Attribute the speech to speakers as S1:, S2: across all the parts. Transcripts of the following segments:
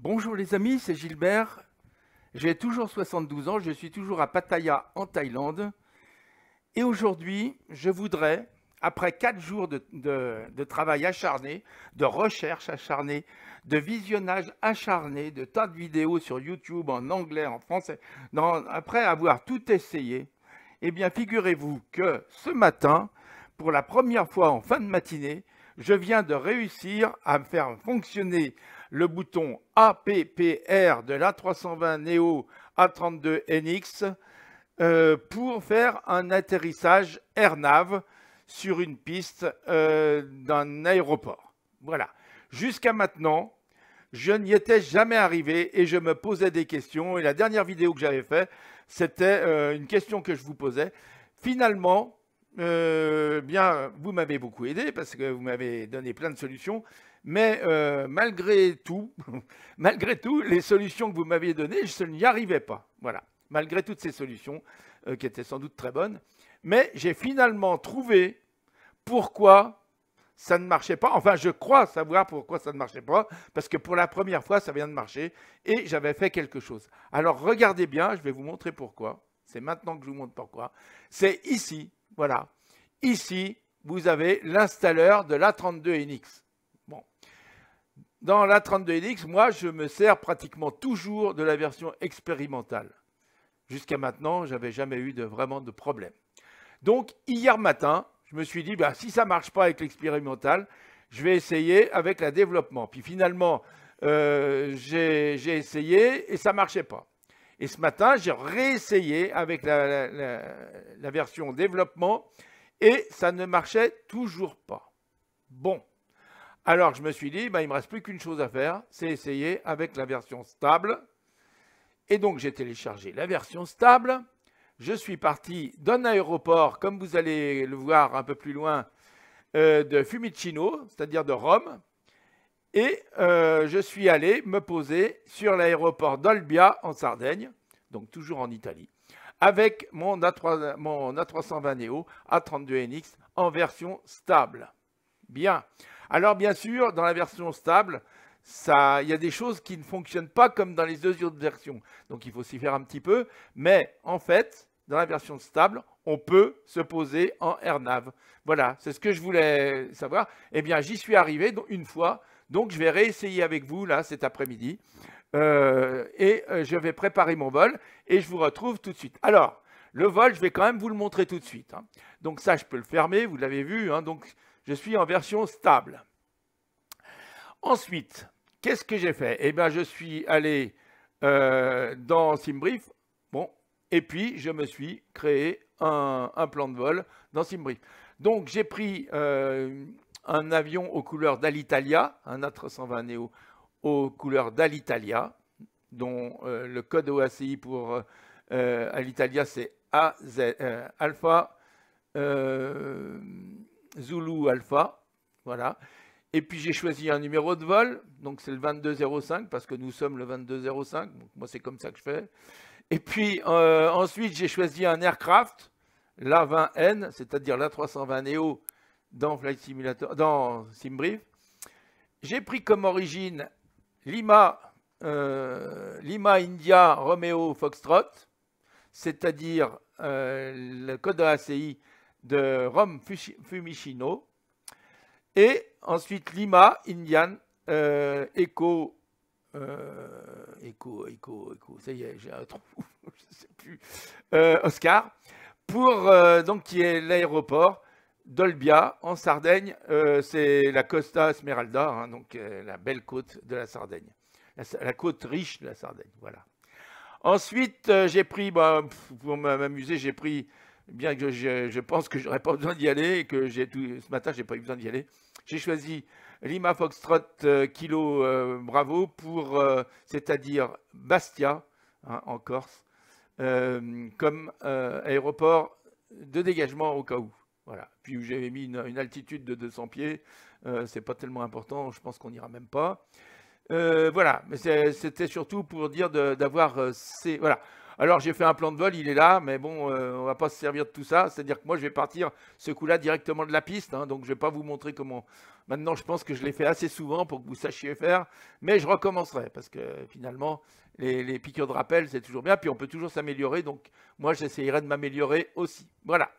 S1: Bonjour les amis, c'est Gilbert. J'ai toujours 72 ans, je suis toujours à Pattaya en Thaïlande. Et aujourd'hui, je voudrais, après 4 jours de travail acharné, de recherche acharnée, de visionnage acharné, de tas de vidéos sur YouTube en anglais, en français, après avoir tout essayé, eh bien figurez-vous que ce matin, pour la première fois en fin de matinée, je viens de réussir à faire fonctionner le bouton APPR de l'A320 Neo A32NX pour faire un atterrissage AirNav sur une piste d'un aéroport. Voilà. Jusqu'à maintenant, je n'y étais jamais arrivé et je me posais des questions. Et la dernière vidéo que j'avais faite, c'était une question que je vous posais. Finalement, bien, vous m'avez beaucoup aidé parce que vous m'avez donné plein de solutions. Mais malgré tout, malgré tout, les solutions que vous m'aviez données, je n'y arrivais pas. Voilà. Malgré toutes ces solutions, qui étaient sans doute très bonnes. Mais j'ai finalement trouvé pourquoi ça ne marchait pas. Enfin, je crois savoir pourquoi ça ne marchait pas, parce que pour la première fois, ça vient de marcher et j'avais fait quelque chose. Alors, regardez bien, je vais vous montrer pourquoi. C'est maintenant que je vous montre pourquoi. C'est ici, voilà. Ici, vous avez l'installeur de l'A32NX. Bon. Dans l'A32NX, moi, je me sers pratiquement toujours de la version expérimentale. Jusqu'à maintenant, je n'avais jamais eu vraiment de problème. Donc, hier matin, je me suis dit, bah, si ça ne marche pas avec l'expérimental, je vais essayer avec la développement. Puis finalement, j'ai essayé et ça ne marchait pas. Et ce matin, j'ai réessayé avec la version développement et ça ne marchait toujours pas. Bon. Alors, je me suis dit, bah, il ne me reste plus qu'une chose à faire, c'est essayer avec la version stable. Et donc, j'ai téléchargé la version stable. Je suis parti d'un aéroport, comme vous allez le voir un peu plus loin, de Fiumicino, c'est-à-dire de Rome. Et je suis allé me poser sur l'aéroport d'Olbia en Sardaigne, donc toujours en Italie, avec mon A320 Neo A32NX en version stable. Bien. Alors, bien sûr, dans la version stable, il y a des choses qui ne fonctionnent pas comme dans les deux autres versions. Donc, il faut s'y faire un petit peu. Mais en fait, dans la version stable, on peut se poser en AirNav. Voilà, c'est ce que je voulais savoir. Eh bien, j'y suis arrivé une fois. Donc, je vais réessayer avec vous, là, cet après-midi. Je vais préparer mon vol et je vous retrouve tout de suite. Alors, le vol, je vais quand même vous le montrer tout de suite. Hein. Donc, ça, je peux le fermer, vous l'avez vu. Hein. Donc, je suis en version stable. Ensuite, qu'est-ce que j'ai fait? Eh bien, je suis allé dans SimBrief, bon, et puis je me suis créé un plan de vol dans SimBrief. Donc, j'ai pris un avion aux couleurs d'Alitalia, un A320 Neo aux couleurs d'Alitalia, dont le code OACI pour Alitalia, c'est Alpha Zulu Alpha, voilà. Et puis j'ai choisi un numéro de vol, donc c'est le 2205 parce que nous sommes le 2205, donc moi c'est comme ça que je fais. Et puis ensuite j'ai choisi un aircraft, l'A20N, c'est-à-dire l'A320 Neo dans Flight Simulator, dans SimBrief. J'ai pris comme origine Lima India Romeo Foxtrot, c'est-à-dire le code ACI de Rome Fiumicino. Et ensuite, Lima, Indian, Echo, ça y est, j'ai un trou, je ne sais plus, Oscar, pour, donc, qui est l'aéroport d'Olbia, en Sardaigne. C'est la Costa Smeralda, hein, donc la belle côte de la Sardaigne, la côte riche de la Sardaigne, voilà. Ensuite, j'ai pris, bah, pour m'amuser, j'ai pris, bien que je pense que je n'aurais pas besoin d'y aller et que ce matin, je n'ai pas eu besoin d'y aller. J'ai choisi Lima Foxtrot Kilo Bravo pour, c'est-à-dire Bastia, hein, en Corse, comme aéroport de dégagement au cas où. Voilà. Puis j'avais mis une altitude de 200 pieds, c'est pas tellement important, je pense qu'on n'ira même pas. Voilà, mais c'était surtout pour dire d'avoir ces... Voilà. Alors j'ai fait un plan de vol, il est là, mais bon, on va pas se servir de tout ça. C'est-à-dire que moi je vais partir ce coup-là directement de la piste, hein, donc je vais pas vous montrer comment Maintenant, je pense que je l'ai fait assez souvent pour que vous sachiez faire, mais je recommencerai parce que finalement, les piqûres de rappel, c'est toujours bien. Puis on peut toujours s'améliorer. Donc, moi, j'essayerai de m'améliorer aussi. Voilà.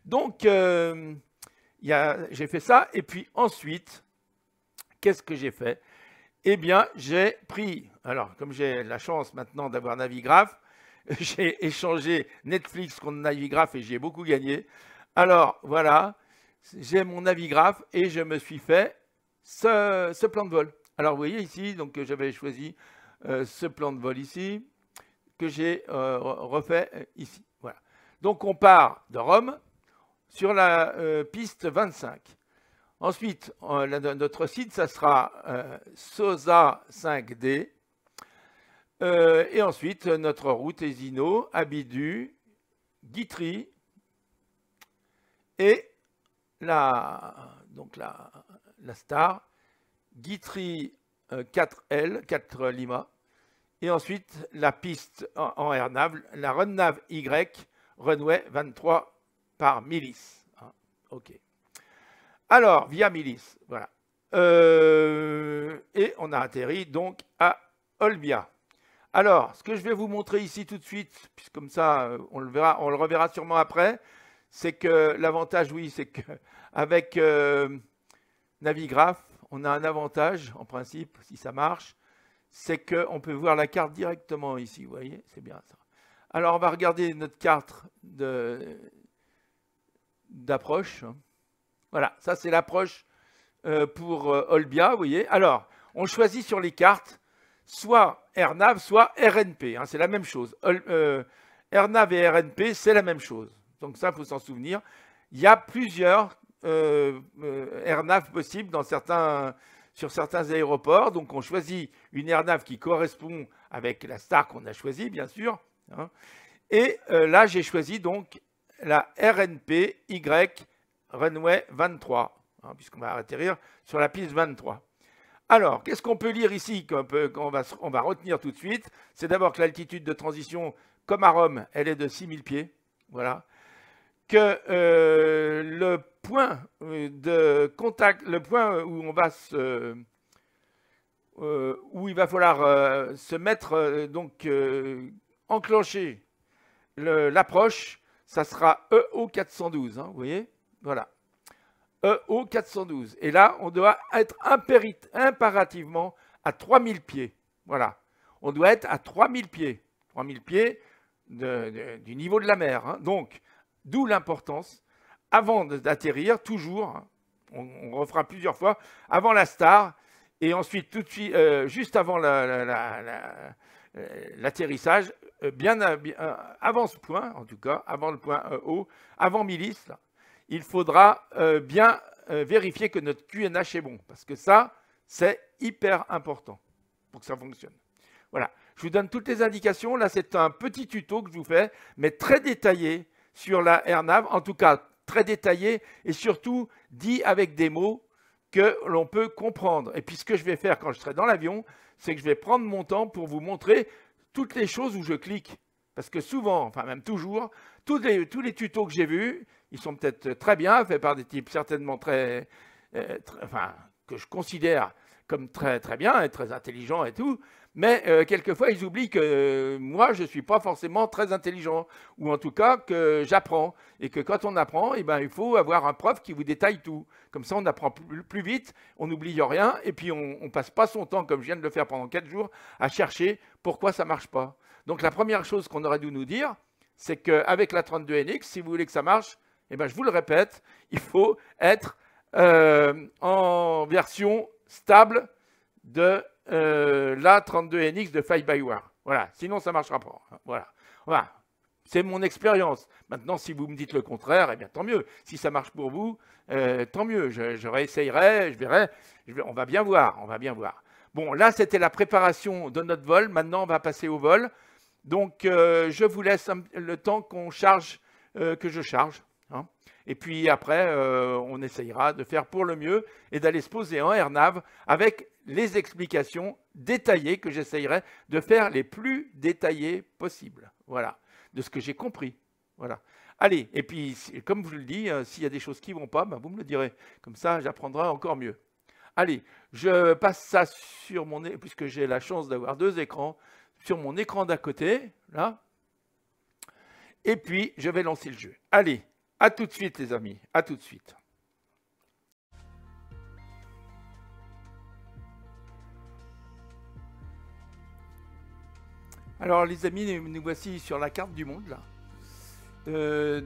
S1: Donc, j'ai fait ça. Et puis ensuite, qu'est-ce que j'ai fait? Eh bien, j'ai pris, alors comme j'ai la chance maintenant d'avoir Navigraph, j'ai échangé Netflix contre Navigraph et j'ai beaucoup gagné. Alors, voilà. J'ai mon Navigraph et je me suis fait ce plan de vol. Alors, vous voyez ici, donc j'avais choisi ce plan de vol ici, que j'ai refait ici. Voilà. Donc, on part de Rome sur la piste 25. Ensuite, notre site, ça sera SOSA 5D. Et ensuite, notre route Esino, Abidu, Guitry et donc la star, Guitry 4L, 4 Lima, et ensuite la piste en AirNav, la RunNav Y, runway 23 par Milice. OK. Alors, via Milice, voilà. Et on a atterri donc à Olbia. Alors, ce que je vais vous montrer ici tout de suite, puisque comme ça, on le reverra sûrement après, c'est que l'avantage, oui, c'est qu'avec Navigraph, on a un avantage, en principe, si ça marche, c'est qu'on peut voir la carte directement ici, vous voyez, c'est bien ça. Alors, on va regarder notre carte d'approche. Voilà, ça c'est l'approche pour Olbia, vous voyez. Alors, on choisit sur les cartes soit AirNav, soit RNP, hein, c'est la même chose. AirNav et RNP, c'est la même chose. Donc ça, il faut s'en souvenir. Il y a plusieurs AirNav possibles sur certains aéroports. Donc on choisit une AirNav qui correspond avec la star qu'on a choisie, bien sûr. Hein. Et là, j'ai choisi donc la RNP Y runway 23, hein, puisqu'on va atterrir sur la piste 23. Alors, qu'est-ce qu'on peut lire ici qu'on va retenir tout de suite? C'est d'abord que l'altitude de transition, comme à Rome, elle est de 6000 pieds. Voilà. Que le point de contact, le point où on va où il va falloir se mettre, enclencher l'approche, ça sera EO 412, hein, vous voyez? Voilà. EO 412. Et là, on doit être impérativement à 3000 pieds. Voilà. On doit être à 3000 pieds. 3000 pieds du niveau de la mer. Hein. Donc, d'où l'importance, avant d'atterrir, toujours, hein, on refera plusieurs fois, avant la star, et ensuite, tout de suite, juste avant l'atterrissage, avant ce point, en tout cas, avant le point EO, avant Milice, là, il faudra bien vérifier que notre QNH est bon, parce que ça, c'est hyper important pour que ça fonctionne. Voilà, je vous donne toutes les indications. Là, c'est un petit tuto que je vous fais, mais très détaillé sur la AirNav, en tout cas très détaillé et surtout dit avec des mots que l'on peut comprendre. Et puis, ce que je vais faire quand je serai dans l'avion, c'est que je vais prendre mon temps pour vous montrer toutes les choses où je clique. Parce que souvent, enfin même toujours, tous les tutos que j'ai vus, ils sont peut-être très bien, faits par des types certainement que je considère comme très, très bien et très intelligents et tout, mais quelquefois, ils oublient que moi, je ne suis pas forcément très intelligent, ou en tout cas que j'apprends, et que quand on apprend, eh ben, il faut avoir un prof qui vous détaille tout. Comme ça, on apprend plus vite, on n'oublie rien, et puis on ne passe pas son temps, comme je viens de le faire pendant 4 jours, à chercher pourquoi ça ne marche pas. Donc la première chose qu'on aurait dû nous dire, c'est qu'avec la 32NX, si vous voulez que ça marche, eh ben, je vous le répète, il faut être en version stable de la 32NX de Fly-by-Wire. Voilà, sinon ça ne marchera pas. Voilà. Voilà. C'est mon expérience. Maintenant, si vous me dites le contraire, eh bien tant mieux. Si ça marche pour vous, tant mieux. Je réessayerai, je verrai. On va bien voir, on va bien voir. Bon, là, c'était la préparation de notre vol. Maintenant, on va passer au vol. Donc, je vous laisse le temps qu'on charge, que je charge. Hein. Et puis après, on essayera de faire pour le mieux et d'aller se poser en AirNav avec les explications détaillées que j'essayerai de faire les plus détaillées possibles. Voilà, de ce que j'ai compris. Voilà. Allez, et puis, comme je vous le dis, s'il y a des choses qui ne vont pas, ben, vous me le direz. Comme ça, j'apprendrai encore mieux. Allez, je passe ça sur mon... puisque j'ai la chance d'avoir 2 écrans, sur mon écran d'à côté, là. Et puis, je vais lancer le jeu. Allez, à tout de suite les amis, à tout de suite. Alors les amis, nous voici sur la carte du monde, là,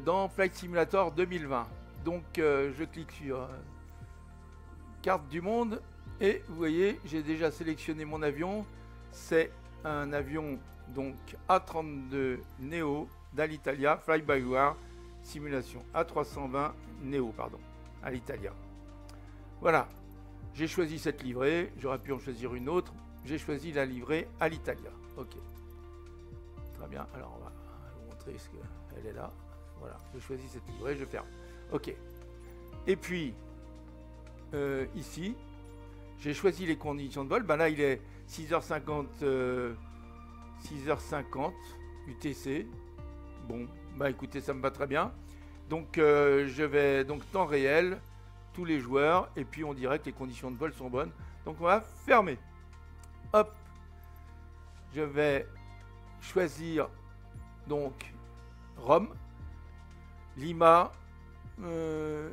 S1: dans Flight Simulator 2020. Donc, je clique sur carte du monde et vous voyez, j'ai déjà sélectionné mon avion. C'est un avion donc A32 Neo d'Alitalia, Fly-by-Wire, simulation A320 Neo, pardon, Alitalia. Voilà, j'ai choisi cette livrée, j'aurais pu en choisir une autre. J'ai choisi la livrée Alitalia. Ok, très bien. Alors on va vous montrer ce qu'elle est là. Voilà, je choisis cette livrée, je ferme. Ok, et puis ici, j'ai choisi les conditions de vol. Ben là, il est 6h50, 6h50 UTC. Bon, bah écoutez, ça me va très bien. Donc, je vais donc temps réel, tous les joueurs, et puis on dirait que les conditions de vol sont bonnes. Donc, on va fermer. Hop, je vais choisir donc Rome, Lima.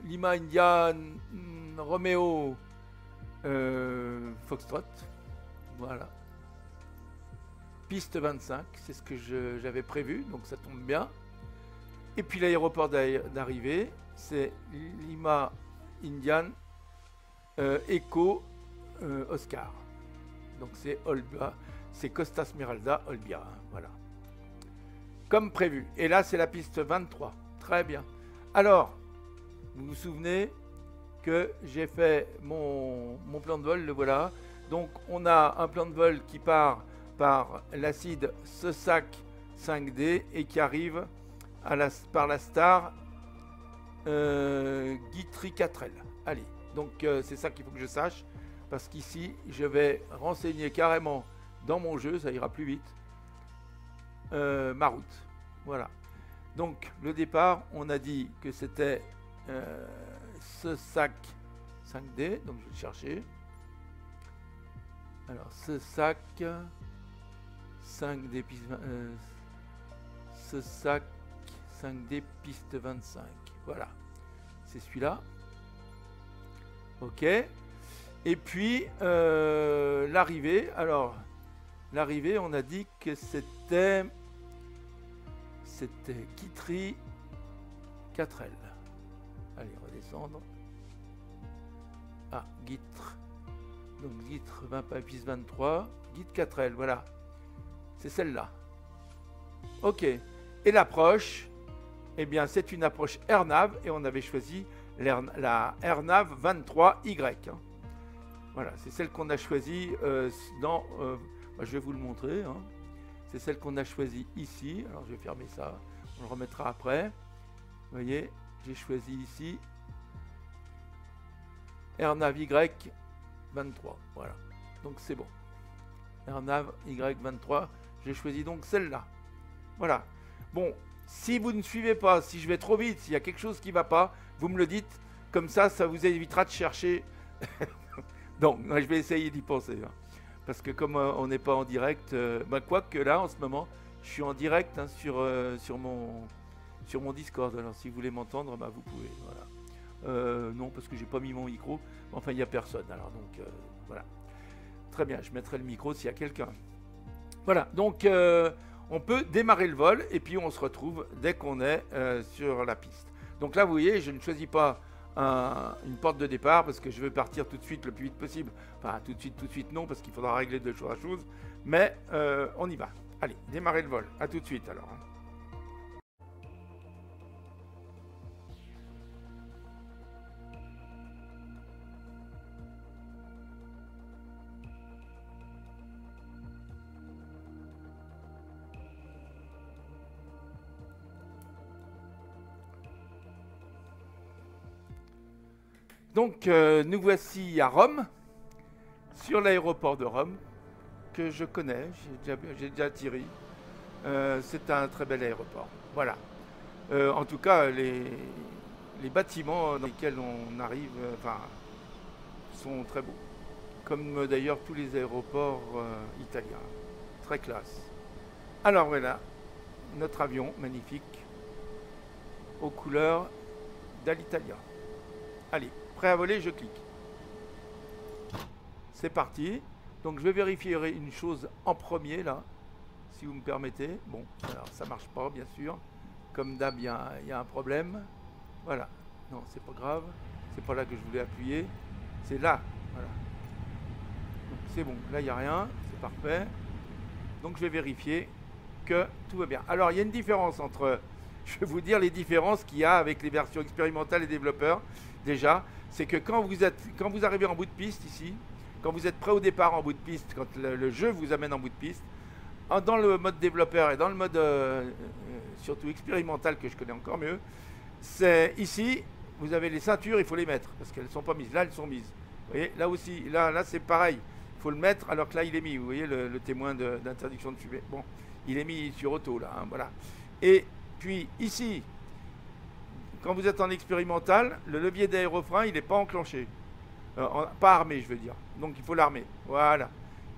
S1: Lima India Romeo Foxtrot, voilà, piste 25, c'est ce que j'avais prévu, donc ça tombe bien. Et puis l'aéroport d'arrivée, c'est Lima Indian Echo Oscar, donc c'est Olbia, c'est Costa Smeralda Olbia, voilà, comme prévu. Et là c'est la piste 23, très bien. Alors, vous vous souvenez que j'ai fait mon plan de vol, le voilà. Donc on a un plan de vol qui part par l'acide Sesac 5D et qui arrive par la star Guitry 4L. Allez, donc c'est ça qu'il faut que je sache, parce qu'ici je vais renseigner carrément dans mon jeu, ça ira plus vite, ma route. Voilà. Donc le départ, on a dit que c'était ce sac 5D, donc je vais le chercher. Alors ce sac 5D piste, ce sac 5D piste 25, voilà, c'est celui-là. Ok. Et puis l'arrivée. Alors l'arrivée, on a dit que c'était Guitry 4L. Allez, redescendre. Ah, Guitre. Donc Guitre 20 piste 23. Guitre 4L, voilà. C'est celle-là. Ok. Et l'approche, eh bien, c'est une approche AirNav et on avait choisi la AirNav 23Y. Hein. Voilà, c'est celle qu'on a choisie dans... je vais vous le montrer. Hein. C'est celle qu'on a choisie ici. Alors je vais fermer ça. On le remettra après. Vous voyez, j'ai choisi ici AirNav Y23. Voilà. Donc c'est bon. AirNav Y23. J'ai choisi donc celle-là. Voilà. Bon, si vous ne suivez pas, si je vais trop vite, s'il y a quelque chose qui ne va pas, vous me le dites. Comme ça, ça vous évitera de chercher. Donc, je vais essayer d'y penser. Hein. Parce que comme on n'est pas en direct, quoique là, en ce moment, je suis en direct hein, sur mon Discord. Alors, si vous voulez m'entendre, vous pouvez. Voilà. Non, parce que j'ai pas mis mon micro. Enfin, il n'y a personne. Alors, donc, voilà. Très bien, je mettrai le micro s'il y a quelqu'un. Voilà, donc, on peut démarrer le vol et puis on se retrouve dès qu'on est sur la piste. Donc là, vous voyez, je ne choisis pas une porte de départ parce que je veux partir tout de suite le plus vite possible. Enfin, tout de suite non, parce qu'il faudra régler de choses à choses. Mais on y va. Allez, démarrer le vol. À tout de suite alors. Donc, nous voici à Rome, sur l'aéroport de Rome, que je connais, j'ai déjà atterri. C'est un très bel aéroport. Voilà. En tout cas, les bâtiments dans lesquels on arrive, sont très beaux. Comme d'ailleurs tous les aéroports italiens. Très classe. Alors voilà, notre avion magnifique aux couleurs d'Alitalia. Allez, prêt à voler, je clique. C'est parti. Donc je vais vérifier une chose en premier là, si vous me permettez. Bon, alors ça marche pas bien sûr. Comme d'hab, il y a un problème. Voilà. Non, c'est pas grave. C'est pas là que je voulais appuyer. C'est là. Voilà. C'est bon. Là, il n'y a rien. C'est parfait. Donc je vais vérifier que tout va bien. Alors, il y a une différence entre... Je vais vous dire les différences qu'il y a avec les versions expérimentales et développeurs. Déjà, c'est que quand vous arrivez en bout de piste ici, quand vous êtes prêt au départ en bout de piste, quand le jeu vous amène en bout de piste, dans le mode développeur et dans le mode surtout expérimental que je connais encore mieux, c'est ici, vous avez les ceintures, il faut les mettre parce qu'elles ne sont pas mises. Là, elles sont mises. Vous voyez, là aussi, là c'est pareil. Il faut le mettre alors que là, il est mis. Vous voyez le témoin d'interdiction de fumer. Bon, il est mis sur auto là. Hein, voilà. Et puis ici, quand vous êtes en expérimental, le levier d'aérofrein, il n'est pas enclenché. Pas armé, je veux dire. Donc il faut l'armer. Voilà.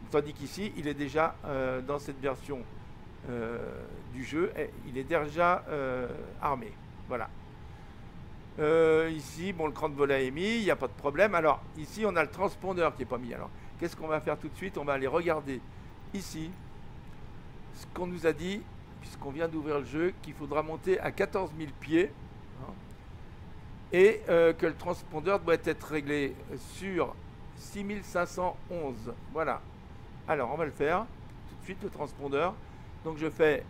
S1: Tandis qu'ici, il est déjà dans cette version du jeu, il est déjà armé. Voilà. Ici, bon, le cran de volet est mis, il n'y a pas de problème. Alors, ici, on a le transpondeur qui n'est pas mis. Alors, qu'est-ce qu'on va faire tout de suite? On va aller regarder ici ce qu'on nous a dit, puisqu'on vient d'ouvrir le jeu, qu'il faudra monter à 14 000 pieds. Hein, et que le transpondeur doit être réglé sur 6511. Voilà. Alors, on va le faire tout de suite, le transpondeur. Donc, je fais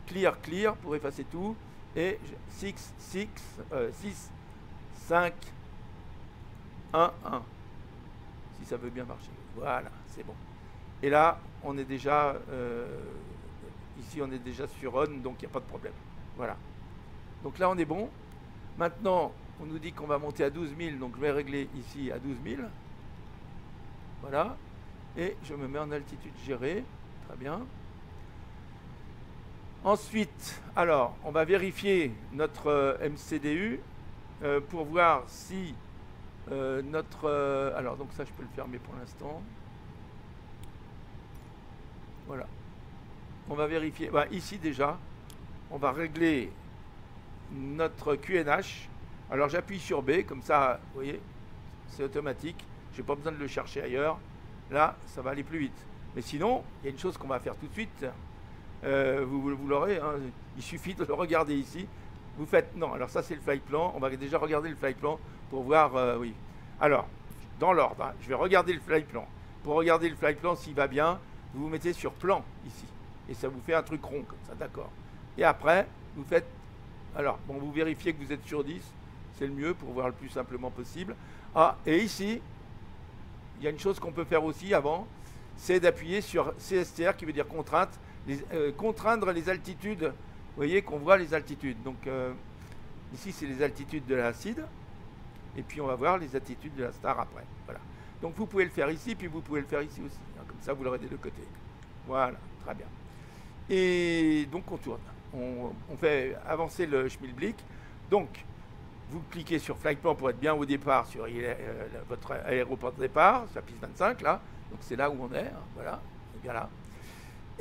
S1: clear, clear pour effacer tout. Et 6, 5, 1, 1. Si ça veut bien marcher. Voilà, c'est bon. Et là, on est déjà... ici, on est déjà sur on, donc il n'y a pas de problème. Voilà. Donc là, on est bon. Maintenant, on nous dit qu'on va monter à 12 000. Donc, je vais régler ici à 12 000. Voilà. Et je me mets en altitude gérée. Très bien. Ensuite, alors, on va vérifier notre MCDU pour voir si notre... alors, donc ça, je peux le fermer pour l'instant. Voilà. On va vérifier. Bah, ici, déjà, on va régler notre QNH. Alors, j'appuie sur B, comme ça, vous voyez, c'est automatique. Je n'ai pas besoin de le chercher ailleurs. Là, ça va aller plus vite. Mais sinon, il y a une chose qu'on va faire tout de suite. Vous l'aurez, hein, il suffit de le regarder ici. Vous faites, non, alors ça c'est le flight plan. On va déjà regarder le flight plan pour voir, oui. Alors, dans l'ordre, hein, je vais regarder le flight plan. Pour regarder le flight plan, s'il va bien, vous vous mettez sur plan ici. Et ça vous fait un truc rond comme ça, d'accord. Et après, vous faites, alors, bon, vous vérifiez que vous êtes sur 10. C'est le mieux pour voir le plus simplement possible. Ah, et ici, il y a une chose qu'on peut faire aussi avant, c'est d'appuyer sur CSTR qui veut dire contrainte. Contraindre les altitudes, vous voyez qu'on voit les altitudes. Donc ici c'est les altitudes de l'acide et puis on va voir les altitudes de la star après. Voilà. Donc vous pouvez le faire ici puis vous pouvez le faire ici aussi. Comme ça vous l'aurez des deux côtés. Voilà, très bien. Et donc on tourne. On fait avancer le schmilblick. Donc vous cliquez sur flight plan pour être bien au départ sur votre aéroport de départ, sur la piste 25 là. Donc c'est là où on est. Hein, voilà, on est bien là.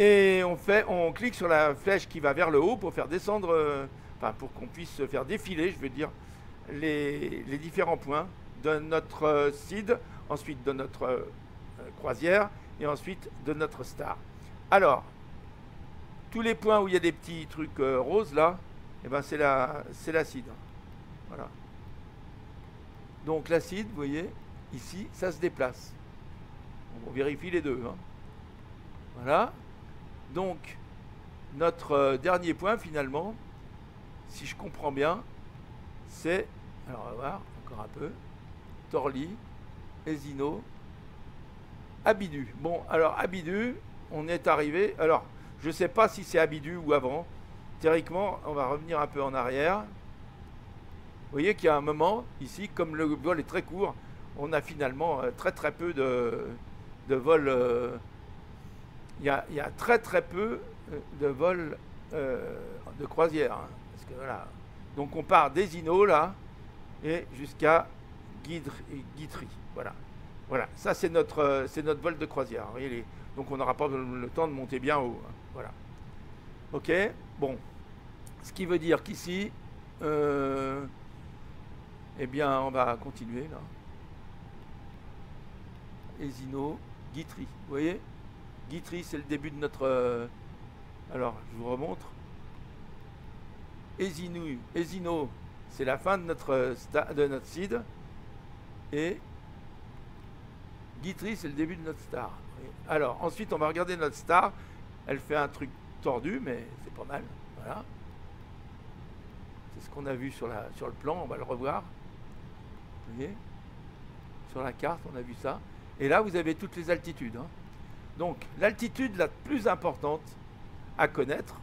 S1: Et on clique sur la flèche qui va vers le haut pour faire descendre, enfin pour qu'on puisse faire défiler, je veux dire, les différents points de notre SID, ensuite de notre croisière et ensuite de notre star. Alors, tous les points où il y a des petits trucs roses là, eh ben c'est la SID. Voilà. Donc la SID, vous voyez, ici, ça se déplace. On vérifie les deux. Hein. Voilà. Donc, notre dernier point, finalement, si je comprends bien, c'est, alors on va voir encore un peu, Torly, Esino, Abidu. Bon, alors Abidu, on est arrivé, alors, je ne sais pas si c'est Abidu ou avant. Théoriquement, on va revenir un peu en arrière. Vous voyez qu'il y a un moment, ici, comme le vol est très court, on a finalement très peu de vols... Il y a très peu de vols de croisière. Hein, parce que, voilà. Donc on part des Inos là et jusqu'à Guitry. Voilà. Voilà, ça c'est notre vol de croisière. Vous voyez, donc on n'aura pas le temps de monter bien haut, hein. Voilà. Ok, bon. Ce qui veut dire qu'ici, eh bien, on va continuer là. Esino, Guitry. Vous voyez, Guitry, c'est le début de notre. Alors, je vous remontre. Esino, c'est la fin de notre seed. Et Guitry, c'est le début de notre star. Alors, ensuite, on va regarder notre star. Elle fait un truc tordu, mais c'est pas mal. Voilà. C'est ce qu'on a vu sur le plan. On va le revoir. Vous voyez, sur la carte, on a vu ça. Et là, vous avez toutes les altitudes, hein. Donc, l'altitude la plus importante à connaître,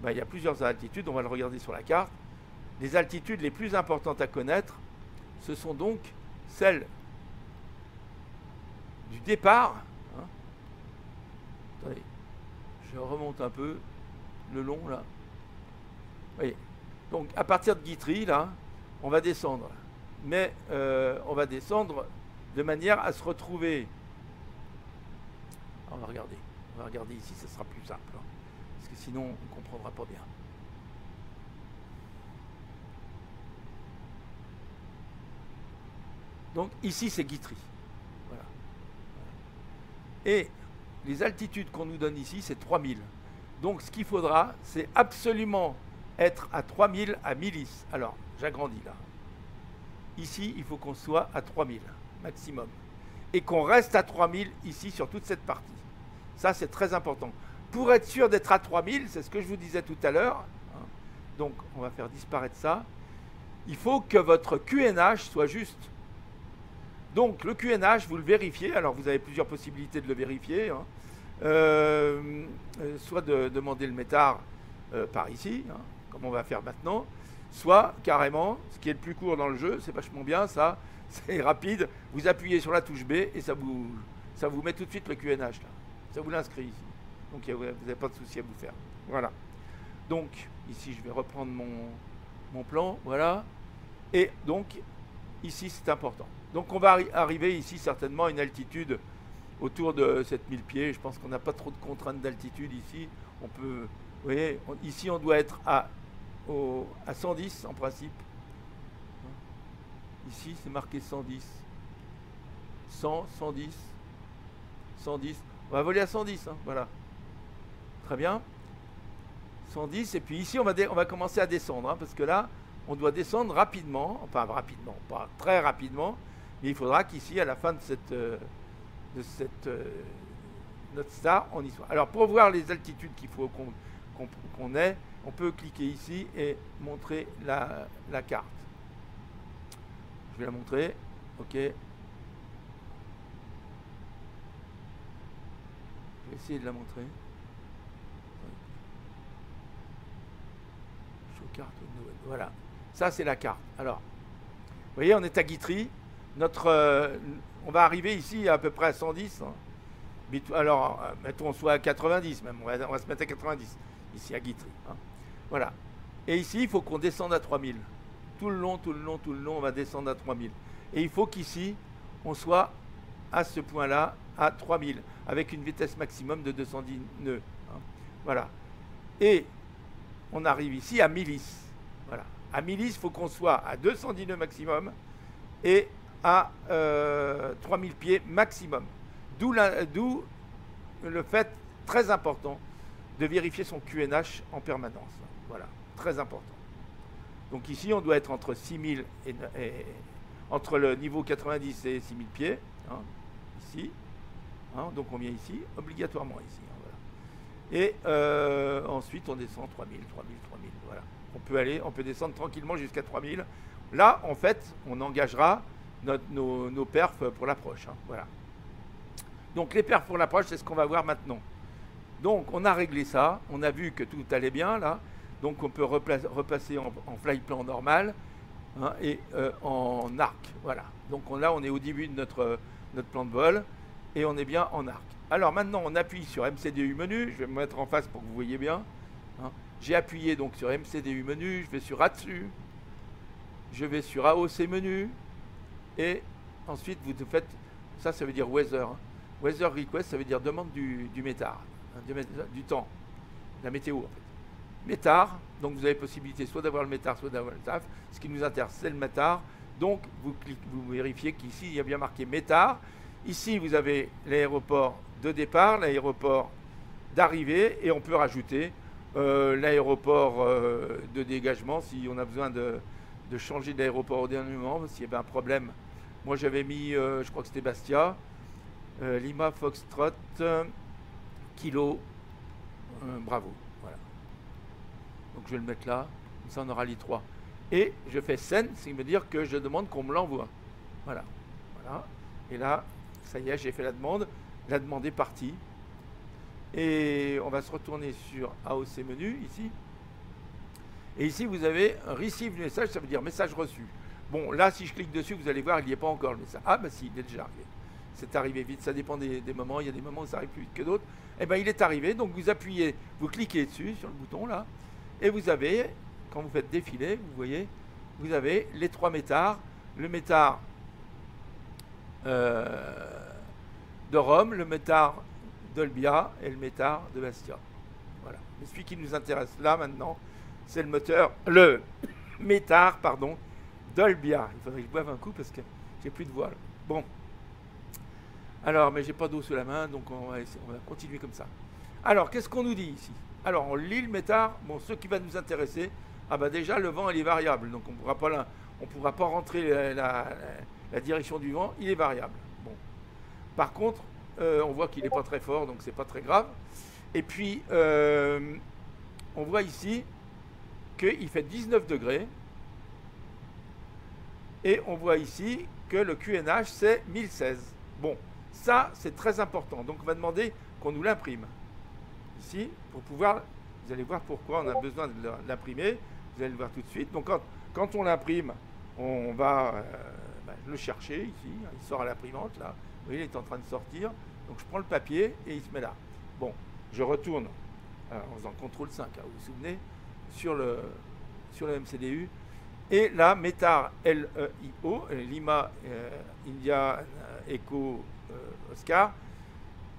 S1: ben, il y a plusieurs altitudes. On va le regarder sur la carte. Les altitudes les plus importantes à connaître, ce sont donc celles du départ. Hein. Attendez, je remonte un peu le long là. Vous voyez. Donc à partir de Guitry, là, on va descendre. Mais on va descendre de manière à se retrouver. On va regarder ici, ça sera plus simple. Hein, parce que sinon, on ne comprendra pas bien. Donc ici, c'est Guitry. Voilà. Et les altitudes qu'on nous donne ici, c'est 3000. Donc ce qu'il faudra, c'est absolument être à 3000 à Milis. Alors, j'agrandis là. Ici, il faut qu'on soit à 3000 maximum. Et qu'on reste à 3000 ici sur toute cette partie. Ça, c'est très important. Pour être sûr d'être à 3000, c'est ce que je vous disais tout à l'heure. Hein, donc, on va faire disparaître ça. Il faut que votre QNH soit juste. Donc, le QNH, vous le vérifiez. Alors, vous avez plusieurs possibilités de le vérifier. Hein. Soit de demander le métard par ici, hein, comme on va faire maintenant, soit carrément, ce qui est le plus court dans le jeu, c'est vachement bien, ça, c'est rapide, vous appuyez sur la touche B et ça vous met tout de suite le QNH là. Ça vous l'inscrit ici. Donc vous n'avez pas de souci à vous faire. Voilà. Donc ici je vais reprendre mon plan. Voilà. Et donc ici c'est important. Donc on va arriver ici certainement à une altitude autour de 7000 pieds. Je pense qu'on n'a pas trop de contraintes d'altitude ici. On peut. Vous voyez, ici on doit être à 110 en principe. Ici c'est marqué 110. 100, 110. 110. On va voler à 110, hein, voilà. Très bien. 110, et puis ici on va commencer à descendre, hein, parce que là, on doit descendre rapidement, enfin rapidement, pas très rapidement, mais il faudra qu'ici, à la fin de notre star, on y soit. Alors pour voir les altitudes qu'il faut qu'on ait, on peut cliquer ici et montrer la carte. Je vais la montrer, ok. Je vais essayer de la montrer. Show carte Windows. Voilà. Ça, c'est la carte. Alors, vous voyez, on est à Guitry. On va arriver ici à peu près à 110. Hein. Alors, mettons, soit à 90 même. On va se mettre à 90 ici à Guitry. Hein. Voilà. Et ici, il faut qu'on descende à 3000. Tout le long, on va descendre à 3000. Et il faut qu'ici, on soit à ce point-là, à 3000, avec une vitesse maximum de 210 nœuds. Hein. Voilà. Et on arrive ici à Milis. Voilà. À Milis, il faut qu'on soit à 210 nœuds maximum et à 3000 pieds maximum. D'où le fait très important de vérifier son QNH en permanence. Voilà. Très important. Donc ici, on doit être entre 6000 et entre le niveau 90 et 6000 pieds. Hein, ici. Hein, donc on vient ici, obligatoirement ici. Hein, voilà. Et ensuite, on descend 3000, 3000, 3000. Voilà. On peut descendre tranquillement jusqu'à 3000. Là, en fait, on engagera nos perfs pour l'approche. Hein, voilà. Donc les perfs pour l'approche, c'est ce qu'on va voir maintenant. Donc on a réglé ça. On a vu que tout allait bien là. Donc on peut repasser en fly plan normal, hein, et en arc. Voilà. Donc là, on est au début de notre plan de vol et on est bien en arc. Alors maintenant, on appuie sur MCDU menu. Je vais me mettre en face pour que vous voyez bien. Hein. J'ai appuyé donc sur MCDU menu. Je vais sur A-dessus. Je vais sur AOC menu. Et ensuite, vous faites Ça veut dire weather. Hein. Weather request, ça veut dire demande du métard, hein, du temps, la météo en fait. Métard, donc vous avez possibilité soit d'avoir le métard, soit d'avoir le TAF. Ce qui nous intéresse, c'est le métard. Donc vous vérifiez qu'ici, il y a bien marqué métard. Ici, vous avez l'aéroport de départ, l'aéroport d'arrivée, et on peut rajouter l'aéroport de dégagement si on a besoin de changer d'aéroport au dernier moment, s'il y avait un problème. Moi, j'avais mis, je crois que c'était Bastia, Lima, Foxtrot, Kilo, Bravo. Voilà. Donc je vais le mettre là, comme ça on aura les 3. Et je fais send, ce qui veut dire que je demande qu'on me l'envoie. Voilà. Voilà. Et là, ça y est, j'ai fait la demande. La demande est partie. Et on va se retourner sur AOC menu, ici. Et ici, vous avez receive message, ça veut dire message reçu. Bon, là, si je clique dessus, vous allez voir, il n'y est pas encore le message. Ah, bah si, il est déjà arrivé. C'est arrivé vite, ça dépend des moments. Il y a des moments où ça arrive plus vite que d'autres. Eh bien, il est arrivé. Donc, vous appuyez, vous cliquez dessus, sur le bouton, là. Et vous avez, quand vous faites défiler, vous voyez, vous avez les 3 métards. Le métard de Rome, le métard d'Olbia et le métard de Bastia. Voilà. Mais celui qui nous intéresse là, maintenant, c'est le métard, pardon, d'Olbia. Il faudrait que je boive un coup parce que j'ai plus de voile. Bon. Alors, mais j'ai pas d'eau sous la main, donc on va continuer comme ça. Alors, qu'est-ce qu'on nous dit ici? Alors, on lit le métard. Bon, ce qui va nous intéresser, ah bah déjà, le vent, il est variable. Donc, on pourra pas rentrer la direction du vent, il est variable. Bon. Par contre, on voit qu'il n'est pas très fort, donc c'est pas très grave. Et puis, on voit ici qu'il fait 19 degrés. Et on voit ici que le QNH, c'est 1016. Bon, ça, c'est très important. Donc, on va demander qu'on nous l'imprime. Ici, pour pouvoir, vous allez voir pourquoi on a besoin de l'imprimer. Vous allez le voir tout de suite. Donc, quand on l'imprime, on va le chercher ici. Il sort à l'imprimante, là. Vous voyez, il est en train de sortir. Donc, je prends le papier et il se met là. Bon, je retourne en faisant CTRL 5, hein, vous vous souvenez, sur le MCDU. Et là, métard LEIO, Lima, India, Echo, Oscar.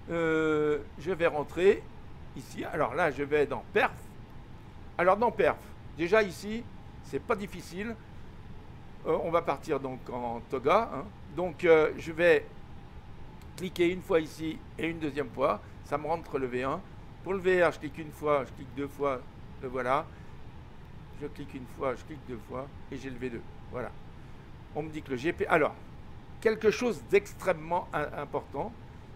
S1: Je vais rentrer ici. Alors là, je vais dans Perf. Alors dans Perf, déjà ici, c'est pas difficile. On va partir donc en Toga. Hein. Donc je vais cliquer une fois ici et une deuxième fois. Ça me rentre le V1. Pour le VR, je clique une fois, je clique 2 fois, le voilà. Je clique une fois, je clique 2 fois et j'ai le V2. Voilà. On me dit que le GP... Alors, quelque chose d'extrêmement important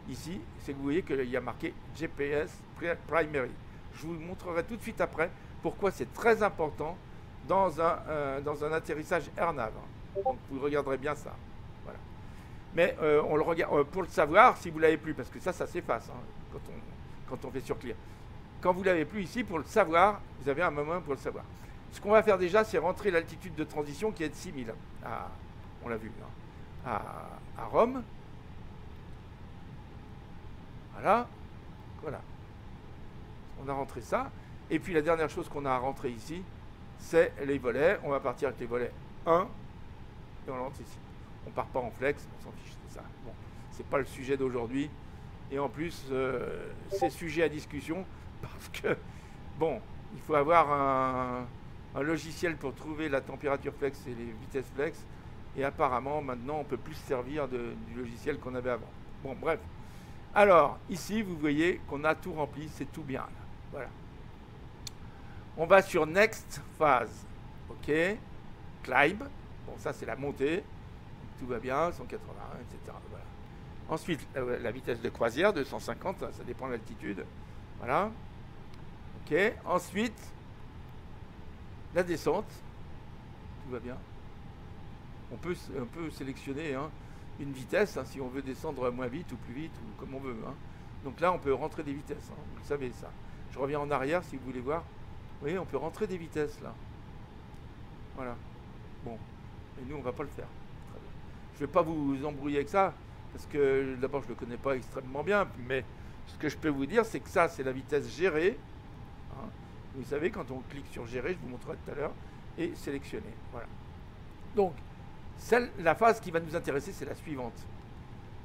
S1: ici, c'est que vous voyez qu'il y a marqué GPS Primary. Je vous le montrerai tout de suite après pourquoi c'est très important dans un atterrissage AirNav. Donc, vous regarderez bien ça. Voilà. Mais on le regarde pour le savoir si vous ne l'avez plus, parce que ça s'efface hein, quand on fait sur Clear. Quand vous ne l'avez plus ici, pour le savoir, vous avez un moment pour le savoir. Ce qu'on va faire déjà, c'est rentrer l'altitude de transition qui est de 6000. On l'a vu, hein, à Rome. Voilà. Voilà. On a rentré ça. Et puis la dernière chose qu'on a à rentrer ici, c'est les volets. On va partir avec les volets 1 et on rentre ici. On ne part pas en flex, on s'en fiche de ça. Bon, c'est pas le sujet d'aujourd'hui. Et en plus, c'est sujet à discussion parce que, bon, il faut avoir un logiciel pour trouver la température flex et les vitesses flex. Et apparemment, maintenant, on ne peut plus se servir du logiciel qu'on avait avant. Bon, bref. Alors, ici, vous voyez qu'on a tout rempli, c'est tout bien. Là. Voilà. On va sur Next Phase. OK. Climb. Bon, ça, c'est la montée. Tout va bien, 181, etc. Voilà. Ensuite, la vitesse de croisière, 250, ça dépend de l'altitude. Voilà. OK. Ensuite, la descente. Tout va bien. On peut sélectionner une vitesse si on veut descendre moins vite ou plus vite ou comme on veut. Hein. Donc là, on peut rentrer des vitesses. Hein. Vous le savez ça. Je reviens en arrière si vous voulez voir. Vous voyez, on peut rentrer des vitesses là. Voilà. Bon. Et nous, on ne va pas le faire. Très bien. Je ne vais pas vous embrouiller avec ça parce que d'abord, je ne le connais pas extrêmement bien. Mais ce que je peux vous dire, c'est que ça, c'est la vitesse gérée. Hein. Vous savez, quand on clique sur gérer, je vous montrerai tout à l'heure, et sélectionner. Voilà. Donc, la phase qui va nous intéresser, c'est la suivante.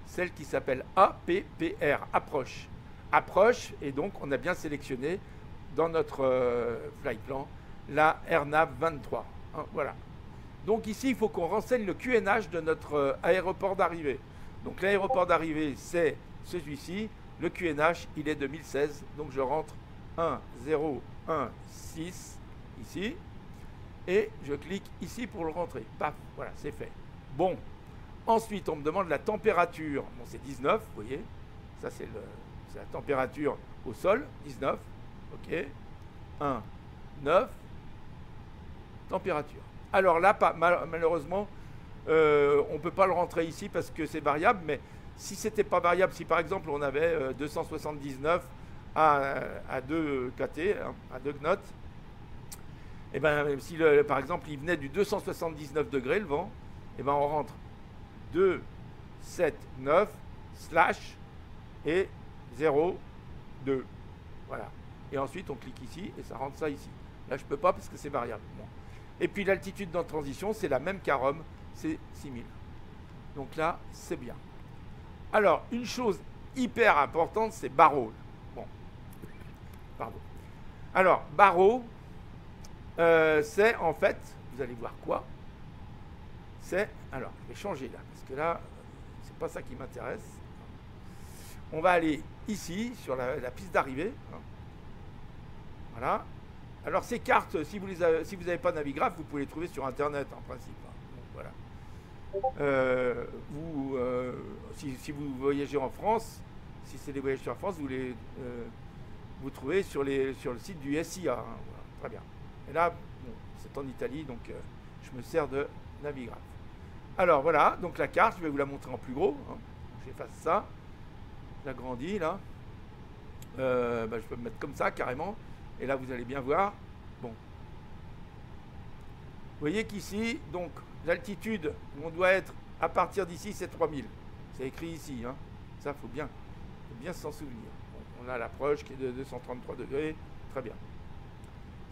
S1: celle qui s'appelle APPR, approche. Approche, et donc on a bien sélectionné dans notre flight plan la AirNav 23. Hein, voilà. Donc ici, il faut qu'on renseigne le QNH de notre aéroport d'arrivée. Donc l'aéroport d'arrivée, c'est celui-ci. Le QNH, il est 2016. Donc je rentre 1016 ici. Et je clique ici pour le rentrer. Paf, voilà, c'est fait. Bon. Ensuite, on me demande la température. Bon, c'est 19, vous voyez. Ça, c'est la température au sol. 19. OK. 1, 9. Température. Alors là, malheureusement, on ne peut pas le rentrer ici parce que c'est variable. Mais si ce n'était pas variable, si par exemple on avait 279 à 2 kT, hein, à 2 knots, et bien si par exemple il venait du 279 degrés le vent, et ben on rentre 2, 7, 9, slash et 0, 2. Voilà. Et ensuite on clique ici et ça rentre ça ici. Là je ne peux pas parce que c'est variable. Bon. Et puis l'altitude dans transition, c'est la même qu'à Rome, c'est 6000. Donc là, c'est bien. Alors, une chose hyper importante, c'est Barrow. Bon. Pardon. Alors, Barrow, c'est en fait, vous allez voir quoi? C'est, alors, je vais changer là, parce que là, c'est pas ça qui m'intéresse. On va aller ici, sur la piste d'arrivée. Voilà. Alors ces cartes, si vous n'avez pas Navigraph, vous pouvez les trouver sur Internet en principe. Donc, voilà. Si vous voyagez en France, si c'est des voyages en France, vous trouvez sur le site du SIA. Hein, voilà, très bien. Et là, bon, c'est en Italie, donc je me sers de Navigraph. Alors voilà, donc la carte, je vais vous la montrer en plus gros. Hein. J'efface ça, j'agrandis là. Je peux me mettre comme ça carrément. Et là, vous allez bien voir. Bon. Vous voyez qu'ici, donc, l'altitude où on doit être à partir d'ici, c'est 3000. C'est écrit ici. Hein. Ça, il faut bien s'en souvenir. Bon, on a l'approche qui est de 233 degrés. Très bien.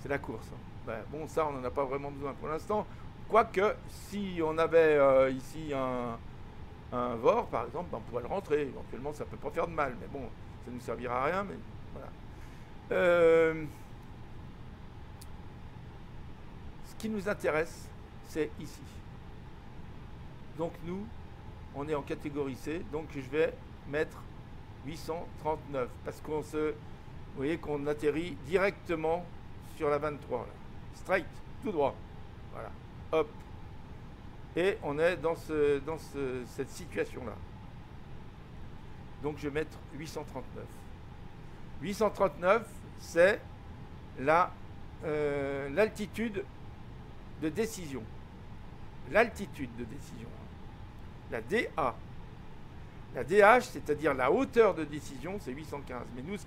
S1: C'est la course. Hein. Bon, ça, on n'en a pas vraiment besoin pour l'instant. Quoique, si on avait ici un VOR, par exemple, on pourrait le rentrer. Éventuellement, ça ne peut pas faire de mal. Mais bon, ça ne nous servira à rien. Mais voilà. Ce qui nous intéresse, c'est ici. Donc nous, on est en catégorie C, donc je vais mettre 839 parce vous voyez qu'on atterrit directement sur la 23, là. Straight, tout droit. Voilà, hop. Et on est dans cette situation-là. Donc je vais mettre 839. 839, c'est l'altitude de décision. L'altitude de décision. La DA. La DH, c'est-à-dire la hauteur de décision, c'est 815. Mais nous, ce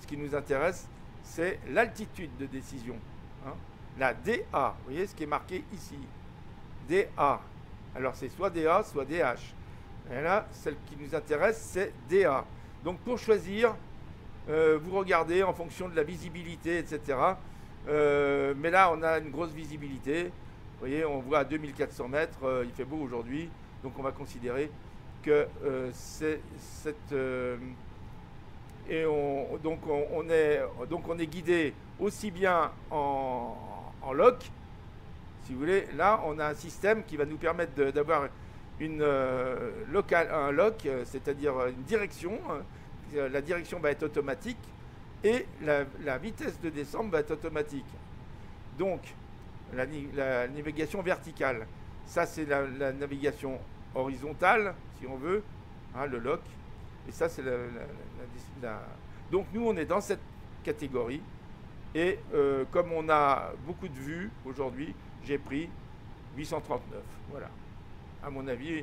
S1: qui nous intéresse, c'est l'altitude de décision. Hein. La DA, vous voyez ce qui est marqué ici. DA. Alors c'est soit DA, soit DH. Et là, celle qui nous intéresse, c'est DA. Donc pour choisir, vous regardez en fonction de la visibilité, etc. Mais là, on a une grosse visibilité. Vous voyez, on voit à 2400 mètres. Il fait beau aujourd'hui. Donc, on va considérer que c'est cette... donc, on est guidé aussi bien en loc. Si vous voulez, là, on a un système qui va nous permettre d'avoir un loc, c'est-à-dire une direction. La direction va être automatique et la vitesse de descente va être automatique. Donc, la navigation verticale, ça c'est la navigation horizontale, si on veut, hein, le loc. Et ça c'est Donc nous, on est dans cette catégorie. Et comme on a beaucoup de vues aujourd'hui, j'ai pris 839. Voilà. À mon avis,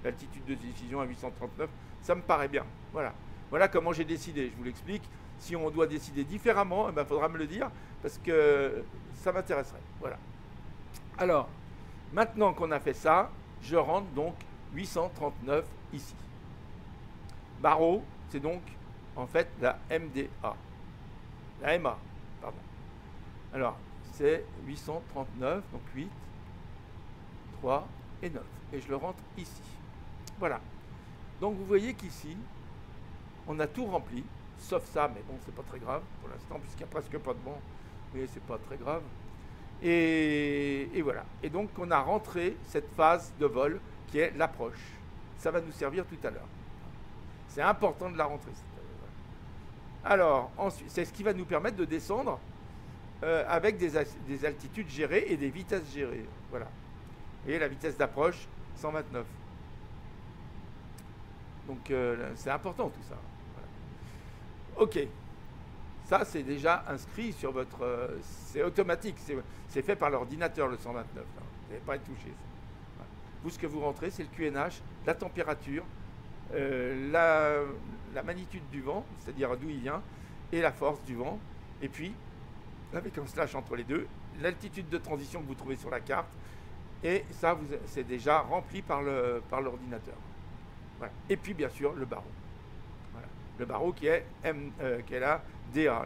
S1: l'altitude de décision à 839, ça me paraît bien. Voilà. Voilà comment j'ai décidé, je vous l'explique. Si on doit décider différemment, il faudra me le dire, parce que ça m'intéresserait. Voilà. Alors, maintenant qu'on a fait ça, je rentre donc 839 ici. Barreau, c'est donc en fait la MDA. La MA, pardon. Alors, c'est 839, donc 8, 3 et 9. Et je le rentre ici. Voilà. Donc vous voyez qu'ici, on a tout rempli, sauf ça, mais bon, c'est pas très grave pour l'instant, puisqu'il n'y a presque pas de banc, mais c'est pas très grave. Et voilà. Et donc on a rentré cette phase de vol qui est l'approche. Ça va nous servir tout à l'heure. C'est important de la rentrer. Alors, ensuite, c'est ce qui va nous permettre de descendre avec des altitudes gérées et des vitesses gérées. Voilà. Vous voyez la vitesse d'approche, 129. Donc c'est important tout ça. Voilà. Ok. Ça, c'est déjà inscrit sur votre... c'est automatique. C'est fait par l'ordinateur, le 129. Là. Vous n'avez pas à être touché. Voilà. Vous, ce que vous rentrez, c'est le QNH, la température, la magnitude du vent, c'est-à-dire d'où il vient, et la force du vent. Et puis, avec un slash entre les deux, l'altitude de transition que vous trouvez sur la carte. Et ça, c'est déjà rempli par l'ordinateur. Voilà. Et puis, bien sûr, le barreau. Voilà. Le barreau qui est la DA,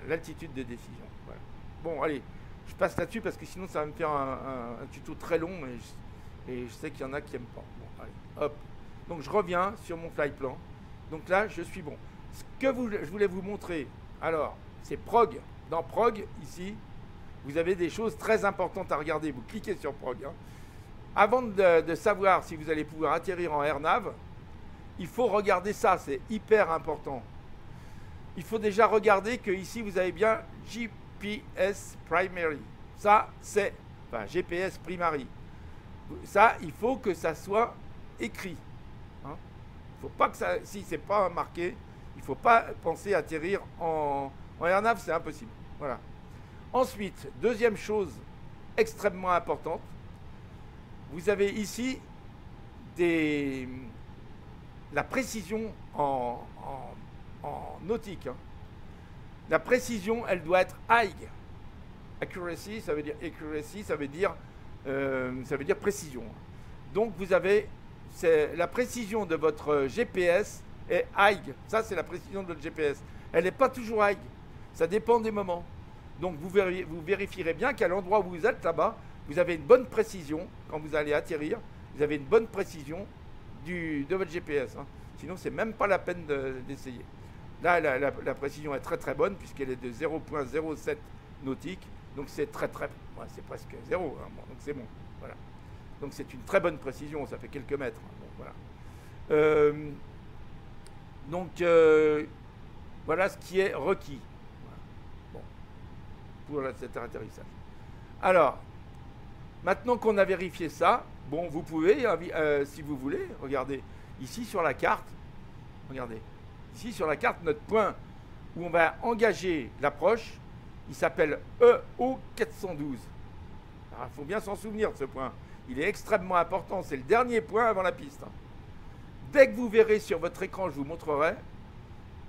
S1: l'altitude de décision. Voilà. Bon, allez, je passe là-dessus parce que sinon, ça va me faire un tuto très long et je sais qu'il y en a qui n'aiment pas. Bon, allez, hop. Donc, je reviens sur mon fly plan. Donc là, je suis bon. Ce que je voulais vous montrer, alors, c'est Prog. Dans Prog, ici, vous avez des choses très importantes à regarder. Vous cliquez sur Prog. Hein. Avant de savoir si vous allez pouvoir atterrir en AirNav, il faut regarder ça, c'est hyper important. Il faut déjà regarder que ici vous avez bien GPS Primary. Ça, c'est GPS Primary. Ça, il faut que ça soit écrit. Hein. Il faut pas que ça, si c'est pas marqué, il ne faut pas penser à atterrir en AirNav, c'est impossible. Voilà. Ensuite, deuxième chose extrêmement importante, vous avez ici la précision en nautique. Hein. La précision, elle doit être high. Accuracy, ça veut dire précision. Donc vous avez la précision de votre GPS est high. Ça, c'est la précision de votre GPS. Elle n'est pas toujours high. Ça dépend des moments. Donc vous vérifierez bien qu'à l'endroit où vous êtes là-bas, vous avez une bonne précision quand vous allez atterrir. Vous avez une bonne précision de votre GPS. Hein. Sinon, c'est même pas la peine d'essayer. Là, la précision est très très bonne puisqu'elle est de 0,07 nautique. Donc c'est très très... Ouais, c'est presque 0. Hein, bon, donc c'est bon. Voilà. Donc c'est une très bonne précision. Ça fait quelques mètres. Hein, bon, voilà. Voilà ce qui est requis. Pour cet atterrissage. Alors, maintenant qu'on a vérifié ça, bon, vous pouvez, si vous voulez, regardez, ici sur la carte, regardez, ici sur la carte, notre point où on va engager l'approche, il s'appelle EO412. Alors, il faut bien s'en souvenir de ce point. Il est extrêmement important, c'est le dernier point avant la piste. Hein. Dès que vous verrez sur votre écran, je vous montrerai,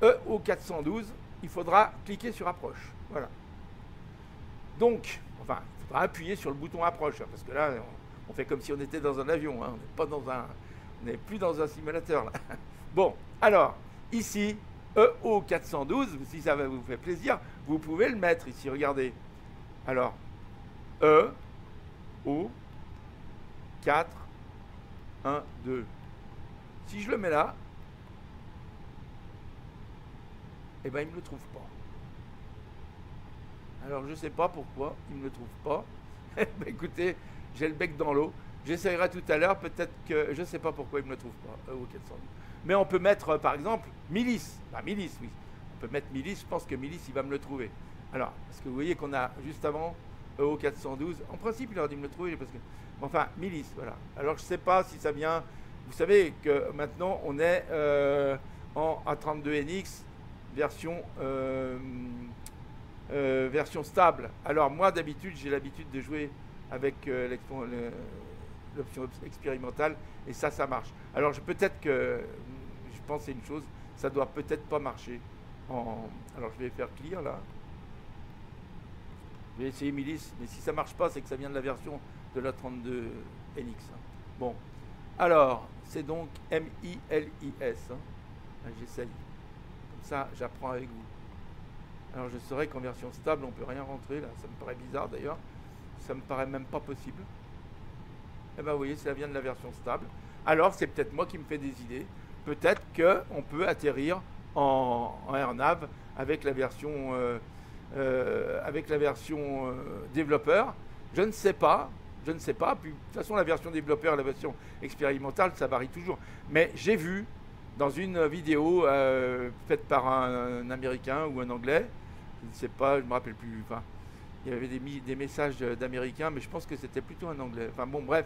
S1: EO412, il faudra cliquer sur approche. Voilà. Donc, enfin, il faudra appuyer sur le bouton approche, hein, parce que là, on fait comme si on était dans un avion, hein, on n'est plus dans un simulateur. Là. Bon, alors, ici, EO412, si ça vous fait plaisir, vous pouvez le mettre ici, regardez. Alors, O, 4, 1, 2. Si je le mets là, eh bien, il ne me le trouve pas. Alors, je ne sais pas pourquoi il ne me le trouve pas. Écoutez, j'ai le bec dans l'eau. J'essayerai tout à l'heure, peut-être que... Je ne sais pas pourquoi il ne me le trouve pas, EO412. Mais on peut mettre, par exemple, Milice. Bah, Milice, oui. On peut mettre Milice, je pense que Milice, il va me le trouver. Alors, parce que vous voyez qu'on a, juste avant, EO412. En principe, il aurait dû me le trouver, parce que... Enfin, Milice, voilà. Alors, je ne sais pas si ça vient... Vous savez que maintenant, on est en A32NX, version stable. Alors moi d'habitude j'ai l'habitude de jouer avec l'option expérimentale et ça marche. Alors peut-être que je pense à une chose, ça doit peut-être pas marcher. Alors je vais faire clear là. Je vais essayer Milice, mais si ça marche pas, c'est que ça vient de la version de la 32NX. Hein. Bon, alors c'est donc M-I-L-I-S. Hein. J'essaye. Comme ça, j'apprends avec vous. Alors je saurais qu'en version stable, on ne peut rien rentrer là. Ça me paraît bizarre d'ailleurs. Ça me paraît même pas possible. Eh bien vous voyez, ça vient de la version stable. alors c'est peut-être moi qui me fais des idées. Peut-être qu'on peut atterrir en AirNav avec la version, développeur. Je ne sais pas. Je ne sais pas. Puis, de toute façon, la version développeur et la version expérimentale, ça varie toujours. Mais j'ai vu dans une vidéo faite par un Américain ou un Anglais, je ne sais pas, je ne me rappelle plus. Enfin, il y avait des messages d'Américains, mais je pense que c'était plutôt un Anglais. Enfin bon, bref,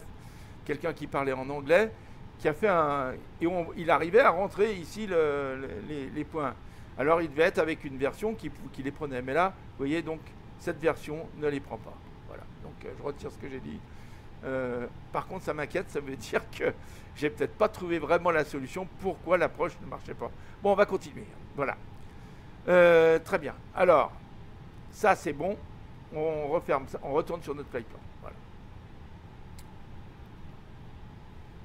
S1: quelqu'un qui parlait en anglais, qui a fait un... Et il arrivait à rentrer ici les points. Alors il devait être avec une version qui les prenait. Mais là, vous voyez, donc, cette version ne les prend pas. Voilà, donc je retire ce que j'ai dit. Par contre, ça m'inquiète, ça veut dire que j'ai peut-être pas trouvé vraiment la solution pourquoi l'approche ne marchait pas. Bon, on va continuer. Voilà. Très bien. Alors, ça c'est bon. On referme ça, on retourne sur notre flight plan. Voilà.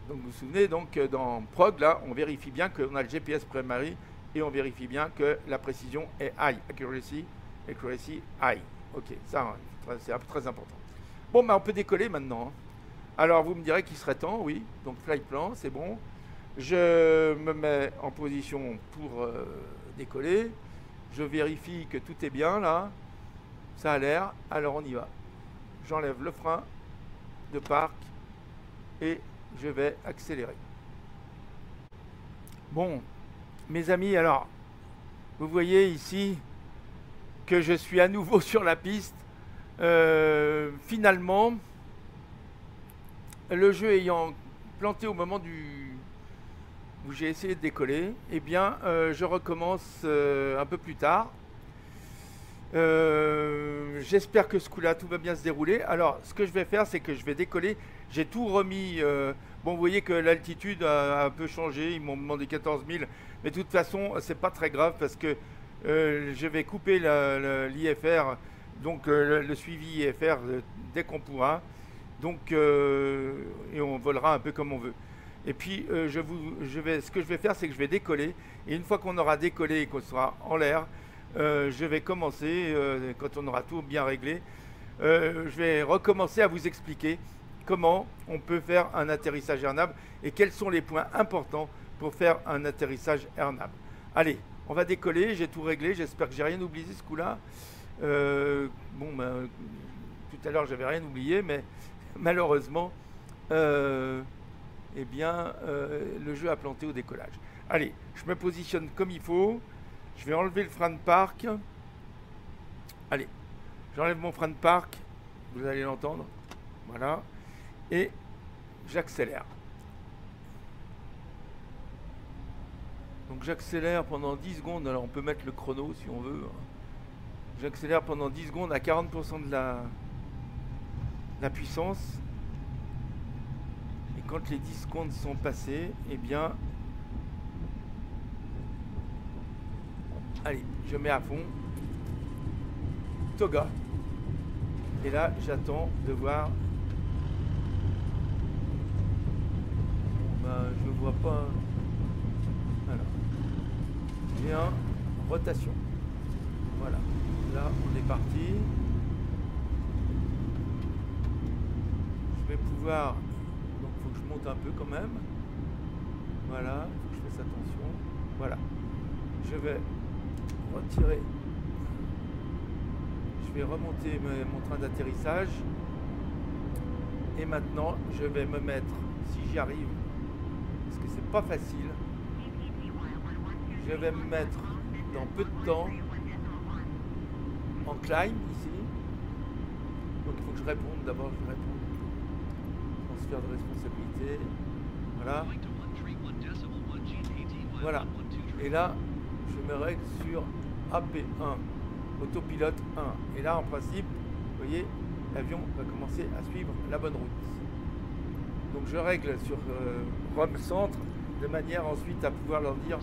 S1: Donc vous vous souvenez, donc dans Prog, là, on vérifie bien qu'on a le GPS primary et on vérifie bien que la précision est high, accuracy high. Ok, ça c'est très important. Bon, ben on peut décoller maintenant. Alors vous me direz qu'il serait temps, oui. Donc flight plan, c'est bon. Je me mets en position pour décoller. Je vérifie que tout est bien là. Ça a l'air, alors on y va. J'enlève le frein de parc et je vais accélérer. Bon, mes amis, alors, vous voyez ici que je suis à nouveau sur la piste. Finalement, le jeu ayant planté au moment où j'ai essayé de décoller, eh bien, je recommence un peu plus tard. J'espère que ce coup-là, tout va bien se dérouler. Alors, ce que je vais faire, c'est que je vais décoller. J'ai tout remis. Bon, vous voyez que l'altitude a un peu changé. Ils m'ont demandé 14 000. Mais de toute façon, c'est pas très grave parce que je vais couper l'IFR, donc le suivi IFR dès qu'on pourra. Donc, et on volera un peu comme on veut. Et puis, ce que je vais faire, c'est que je vais décoller. Et une fois qu'on aura décollé et qu'on sera en l'air, je vais commencer, quand on aura tout bien réglé, je vais recommencer à vous expliquer comment on peut faire un atterrissage AirNav et quels sont les points importants pour faire un atterrissage AirNav. Allez, on va décoller, j'ai tout réglé, j'espère que j'ai rien oublié ce coup-là. Bon, ben, tout à l'heure j'avais rien oublié, mais malheureusement, eh bien, le jeu a planté au décollage. Allez, je me positionne comme il faut. Je vais enlever le frein de parc. Allez, j'enlève mon frein de parc. Vous allez l'entendre. Voilà. Et j'accélère. Donc j'accélère pendant 10 secondes. Alors on peut mettre le chrono si on veut. J'accélère pendant 10 secondes à 40% de la puissance. Et quand les 10 secondes sont passées, eh bien... Allez, je mets à fond. Toga. Et là, j'attends de voir. Ben, je ne vois pas. Alors. J'ai un rotation. Voilà. Là, on est parti. Je vais pouvoir. Donc, il faut que je monte un peu quand même. Voilà. Il faut que je fasse attention. Voilà. Je vais retirer. Je vais remonter mon train d'atterrissage. Et maintenant, je vais me mettre, si j'y arrive, parce que c'est pas facile, je vais me mettre dans peu de temps en climb ici. Donc il faut que je réponde d'abord, je vais répondre. Transfert de responsabilité. Voilà. Voilà. Et là, je me règle sur AP1, autopilote 1. Et là, en principe, vous voyez, l'avion va commencer à suivre la bonne route. Donc je règle sur Rome Centre, de manière ensuite à pouvoir leur dire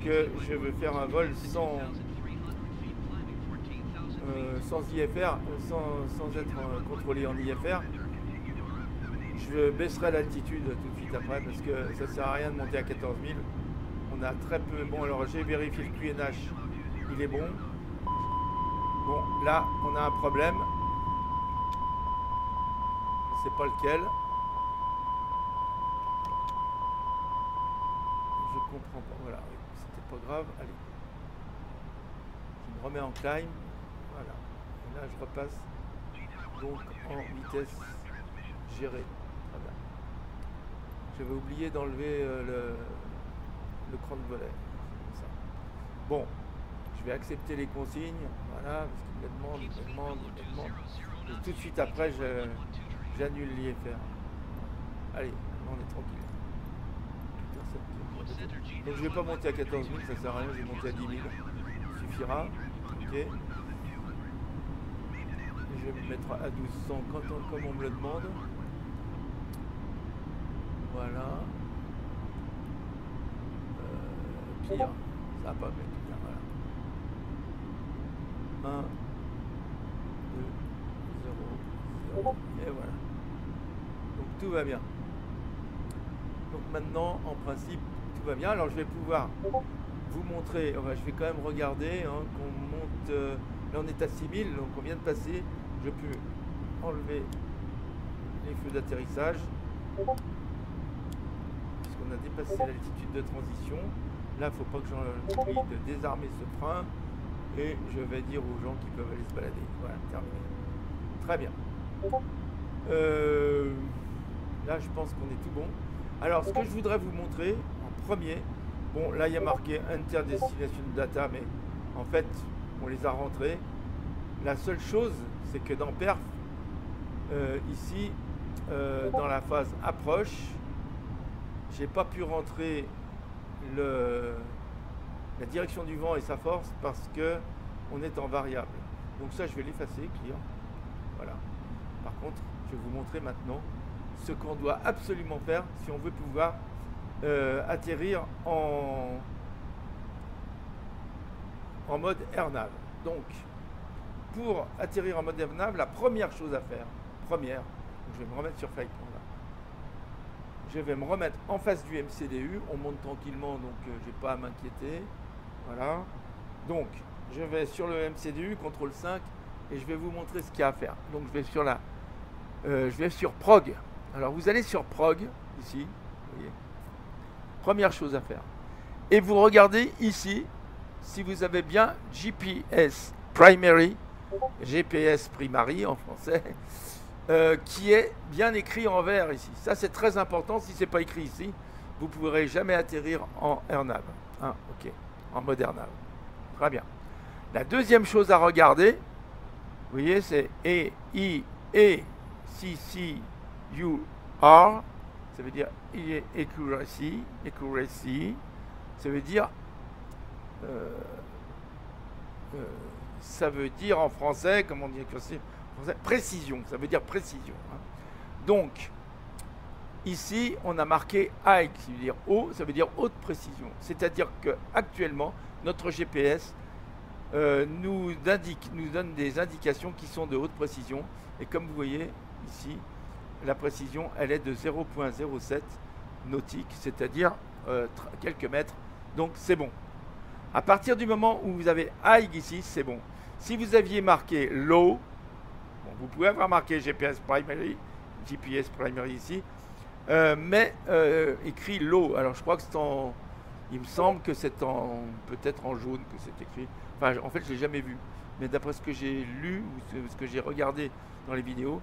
S1: que je veux faire un vol sans IFR, sans être contrôlé en IFR. Je baisserai l'altitude tout de suite après, parce que ça ne sert à rien de monter à 14 000. On a très peu. Bon, alors j'ai vérifié le QNH, il est bon. Bon, là, on a un problème. Je ne sais pas lequel. comprends pas. Voilà, oui, c'était pas grave. Allez. Je me remets en climb. Voilà. Et là, je repasse donc en vitesse gérée. Très bien. J'avais oublié d'enlever le cran de volet. Comme ça. Bon, je vais accepter les consignes. Voilà, parce qu'il me demande. Et tout de suite après, j'annule l'IFR. Allez, on est tranquille. Donc je vais pas monter à 14 000, ça sert à rien, je vais monter à 10 000. Ça suffira. Ok. Et je vais me mettre à 1200 comme on me le demande. Voilà. Pire. Ça va pas mettre bien. Voilà. 1, 2, 0, 0. Et voilà. Donc tout va bien. Donc maintenant, en principe, tout va bien. Alors je vais pouvoir vous montrer, enfin, je vais quand même regarder qu'on monte, là on est à 6000, donc on vient de passer, je peux enlever les feux d'atterrissage, puisqu'on a dépassé l'altitude de transition. Là, il ne faut pas que j'oublie de désarmer ce frein, et je vais dire aux gens qui peuvent aller se balader. Voilà, terminé. Très bien. Là, je pense qu'on est tout bon. Alors, ce que je voudrais vous montrer en premier, bon, là, il y a marqué Enter Destination Data, mais en fait, on les a rentrés. La seule chose, c'est que dans Perf, ici, dans la phase approche, j'ai pas pu rentrer la direction du vent et sa force parce que on est en variable. Donc ça, je vais l'effacer, clear. Voilà. Par contre, je vais vous montrer maintenant ce qu'on doit absolument faire si on veut pouvoir atterrir en mode AirNav. Donc, pour atterrir en mode AirNav, la première chose à faire, donc je vais me remettre sur Flight Plan là. Je vais me remettre en face du MCDU, on monte tranquillement, donc j'ai pas à m'inquiéter. Voilà. Donc, je vais sur le MCDU, CTRL 5, et je vais vous montrer ce qu'il y a à faire. Donc, je vais sur Prog. Alors, vous allez sur Prog, ici, vous voyez. Première chose à faire. Et vous regardez ici, si vous avez bien GPS Primary, GPS Primary en français, qui est bien écrit en vert ici. Ça, c'est très important. Si ce n'est pas écrit ici, vous ne pourrez jamais atterrir en AirNav. Hein, ok, en mode AirNav. Très bien. La deuxième chose à regarder, vous voyez, c'est ACCUR. Ça veut dire accuracy. Ça veut dire en français, comment on dit accuracy en français, précision. Ça veut dire précision. Hein. Donc, ici, on a marqué high, qui veut dire haut, ça veut dire haute précision. C'est-à-dire que actuellement, notre GPS nous donne des indications qui sont de haute précision. Et comme vous voyez ici, la précision, elle est de 0,07 nautique, c'est-à-dire quelques mètres. Donc, c'est bon. À partir du moment où vous avez high ici, c'est bon. Si vous aviez marqué low, bon, vous pouvez avoir marqué GPS Primary ici, mais écrit low. Alors, je crois que c'est en... Il me semble que c'est peut-être en jaune que c'est écrit. Enfin, en fait, je ne l'ai jamais vu. Mais d'après ce que j'ai lu, ou ce que j'ai regardé dans les vidéos,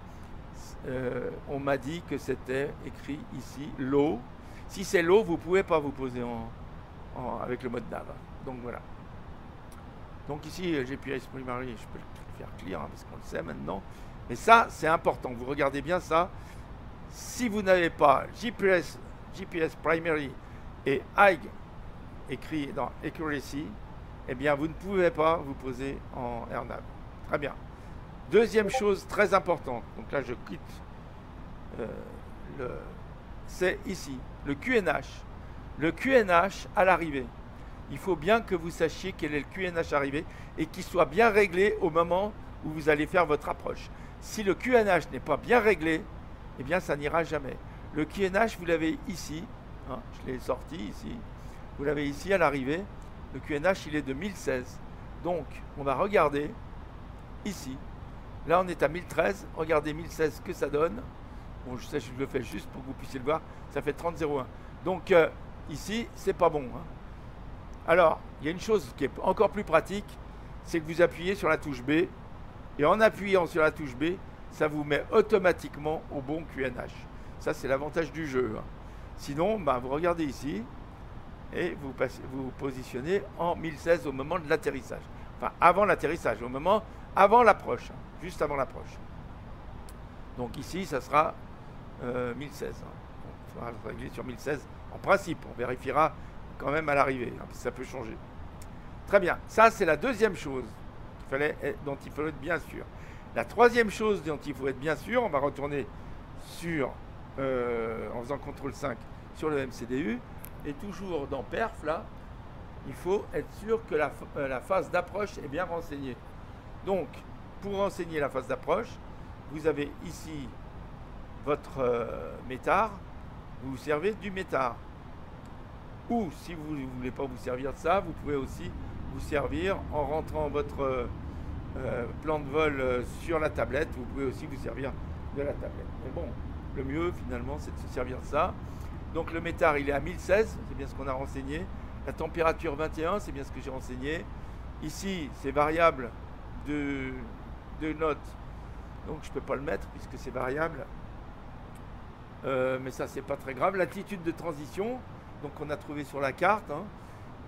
S1: on m'a dit que c'était écrit ici low. Si c'est low, vous ne pouvez pas vous poser avec le mode nav. Donc voilà. Donc ici, GPS Primary, je peux le faire clear, hein, parce qu'on le sait maintenant. Mais ça, c'est important. Vous regardez bien ça. Si vous n'avez pas GPS Primary et high écrit dans Accuracy, eh bien, vous ne pouvez pas vous poser en AirNav. Très bien. Deuxième chose très importante, donc là je quitte, c'est ici, le QNH. Le QNH à l'arrivée. Il faut bien que vous sachiez quel est le QNH arrivé et qu'il soit bien réglé au moment où vous allez faire votre approche. Si le QNH n'est pas bien réglé, eh bien ça n'ira jamais. Le QNH, vous l'avez ici, hein, je l'ai sorti ici, vous l'avez ici à l'arrivée. Le QNH, il est de 1016. Donc, on va regarder ici. Là, on est à 1013. Regardez 1016 ce que ça donne. Bon, je sais, je le fais juste pour que vous puissiez le voir. Ça fait 30,01. Donc, ici, c'est pas bon. Hein. Alors, il y a une chose qui est encore plus pratique, c'est que vous appuyez sur la touche B, et en appuyant sur la touche B, ça vous met automatiquement au bon QNH. Ça, c'est l'avantage du jeu. Hein. Sinon, bah, vous regardez ici, et vous positionnez en 1016 au moment de l'atterrissage. Enfin, avant l'atterrissage, avant l'approche, hein, juste avant l'approche. Donc ici, ça sera 1016. Hein. Il faudra régler sur 1016 en principe. On vérifiera quand même à l'arrivée, hein, ça peut changer. Très bien, ça c'est la deuxième chose dont il faut être bien sûr. La troisième chose dont il faut être bien sûr, on va retourner sur, en faisant CTRL 5 sur le MCDU, et toujours dans Perf, là, il faut être sûr que la phase d'approche est bien renseignée. Donc, pour renseigner la phase d'approche, vous avez ici votre métard, vous vous servez du métard. Ou, si vous ne voulez pas vous servir de ça, vous pouvez aussi vous servir en rentrant votre plan de vol sur la tablette. Vous pouvez aussi vous servir de la tablette. Mais bon, le mieux, finalement, c'est de se servir de ça. Donc, le métard, il est à 1016, c'est bien ce qu'on a renseigné. La température 21, c'est bien ce que j'ai renseigné. Ici, c'est variable de notes. Donc, je ne peux pas le mettre puisque c'est variable. Mais ça, c'est pas très grave. L'attitude de transition, donc on a trouvé sur la carte, hein,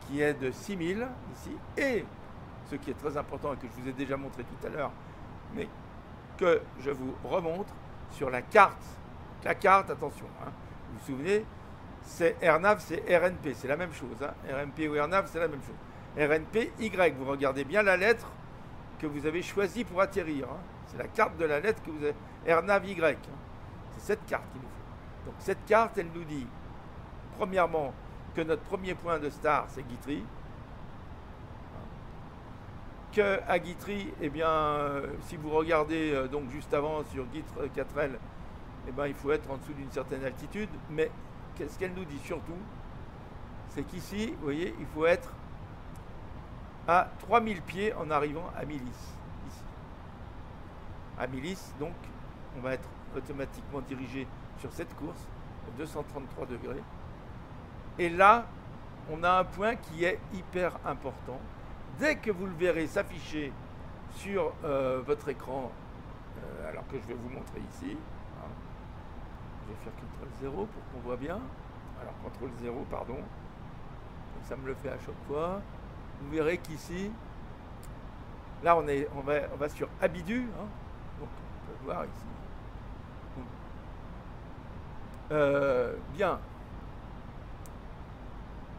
S1: qui est de 6000 ici. Et ce qui est très important et que je vous ai déjà montré tout à l'heure, mais que je vous remontre sur la carte. La carte, attention, hein, vous vous souvenez, c'est RNAV, c'est RNP, c'est la même chose. Hein. RNP ou RNAV, c'est la même chose. RNP, Y, vous regardez bien la lettre que vous avez choisie pour atterrir. Hein. C'est la carte de la lettre que vous avez. RNAV Y. Hein. C'est cette carte qu'il nous faut. Donc cette carte, elle nous dit, premièrement, que notre premier point de star, c'est Guitry. Que à Guitry, eh bien, si vous regardez donc juste avant sur Guitry 4L, eh ben, il faut être en dessous d'une certaine altitude. Mais qu'est-ce qu'elle nous dit surtout? C'est qu'ici, vous voyez, il faut être à 3000 pieds en arrivant à Milis. Ici. À Milis, donc, on va être automatiquement dirigé sur cette course, à 233 degrés. Et là, on a un point qui est hyper important. Dès que vous le verrez s'afficher sur votre écran, alors que je vais vous montrer ici, hein, je vais faire CTRL 0 pour qu'on voit bien. Alors CTRL 0, pardon. Donc ça me le fait à chaque fois. Vous verrez qu'ici, là on va sur Habidu, hein, donc on peut voir ici. Bien.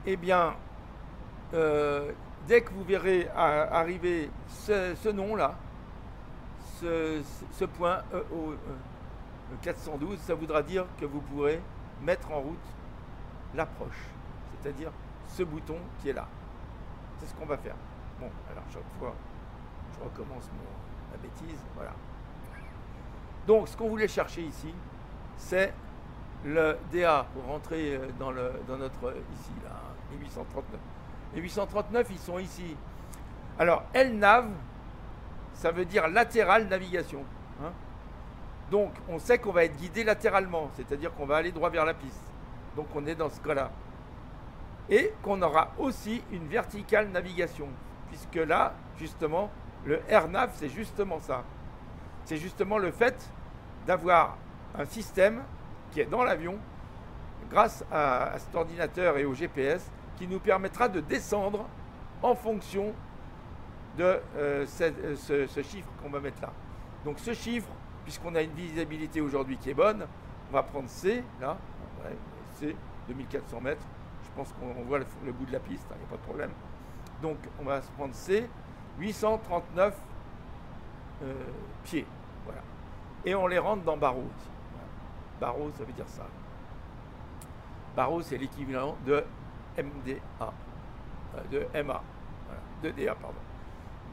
S1: Eh bien, dès que vous verrez arriver ce nom-là, ce point 412, ça voudra dire que vous pourrez mettre en route l'approche, c'est-à-dire ce bouton qui est là. C'est ce qu'on va faire. Bon, alors chaque fois, je recommence ma bêtise, voilà. Donc, ce qu'on voulait chercher ici, c'est le DA pour rentrer dans notre, ici, là, 1839. Les 839, ils sont ici. Alors, LNAV, ça veut dire latéral navigation. Hein. Donc, on sait qu'on va être guidé latéralement, c'est-à-dire qu'on va aller droit vers la piste. Donc, on est dans ce cas-là. Et qu'on aura aussi une verticale navigation, puisque là, justement, le RNAV, c'est justement ça. C'est justement le fait d'avoir un système qui est dans l'avion, grâce à cet ordinateur et au GPS, qui nous permettra de descendre en fonction de ce chiffre qu'on va mettre là. Donc ce chiffre, puisqu'on a une visibilité aujourd'hui qui est bonne, on va prendre C, là, ouais, C, 2400 mètres, je pense qu'on voit le bout de la piste, il n'y a pas de problème. Donc on va se prendre C, 839 pieds, voilà. Et on les rentre dans barreau aussi. Voilà. Barreau, ça veut dire ça. Barreau, c'est l'équivalent de MDA, de MA, voilà, de DA, pardon.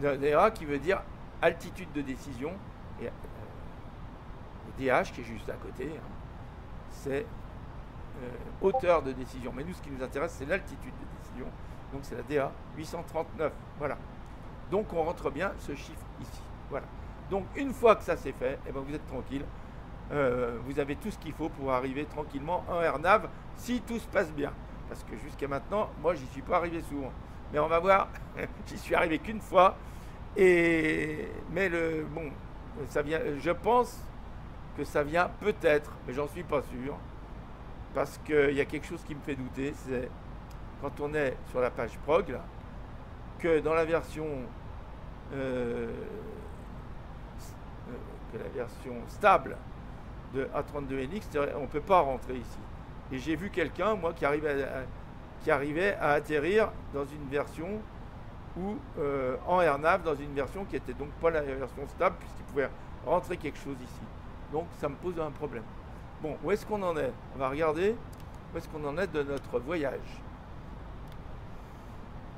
S1: De DA qui veut dire altitude de décision, et DH qui est juste à côté, hein, c'est hauteur de décision. Mais nous, ce qui nous intéresse, c'est l'altitude de décision. Donc c'est la DA 839, voilà. Donc on rentre bien ce chiffre ici, voilà. Donc une fois que ça c'est fait, eh ben, vous êtes tranquille. Vous avez tout ce qu'il faut pour arriver tranquillement en RNAV si tout se passe bien. Parce que jusqu'à maintenant, moi, j'y suis pas arrivé souvent. Mais on va voir, j'y suis arrivé qu'une fois. Mais bon, ça vient, je pense que ça vient peut-être, mais j'en suis pas sûr. Parce qu'il y a quelque chose qui me fait douter, c'est quand on est sur la page prog, là, que dans la version que la version stable de A32NX, on ne peut pas rentrer ici. Et j'ai vu quelqu'un, moi, qui arrivait à atterrir dans une version ou en AirNav, dans une version qui était donc pas la version stable, puisqu'il pouvait rentrer quelque chose ici. Donc ça me pose un problème. Bon, où est-ce qu'on en est? On va regarder où est-ce qu'on en est de notre voyage.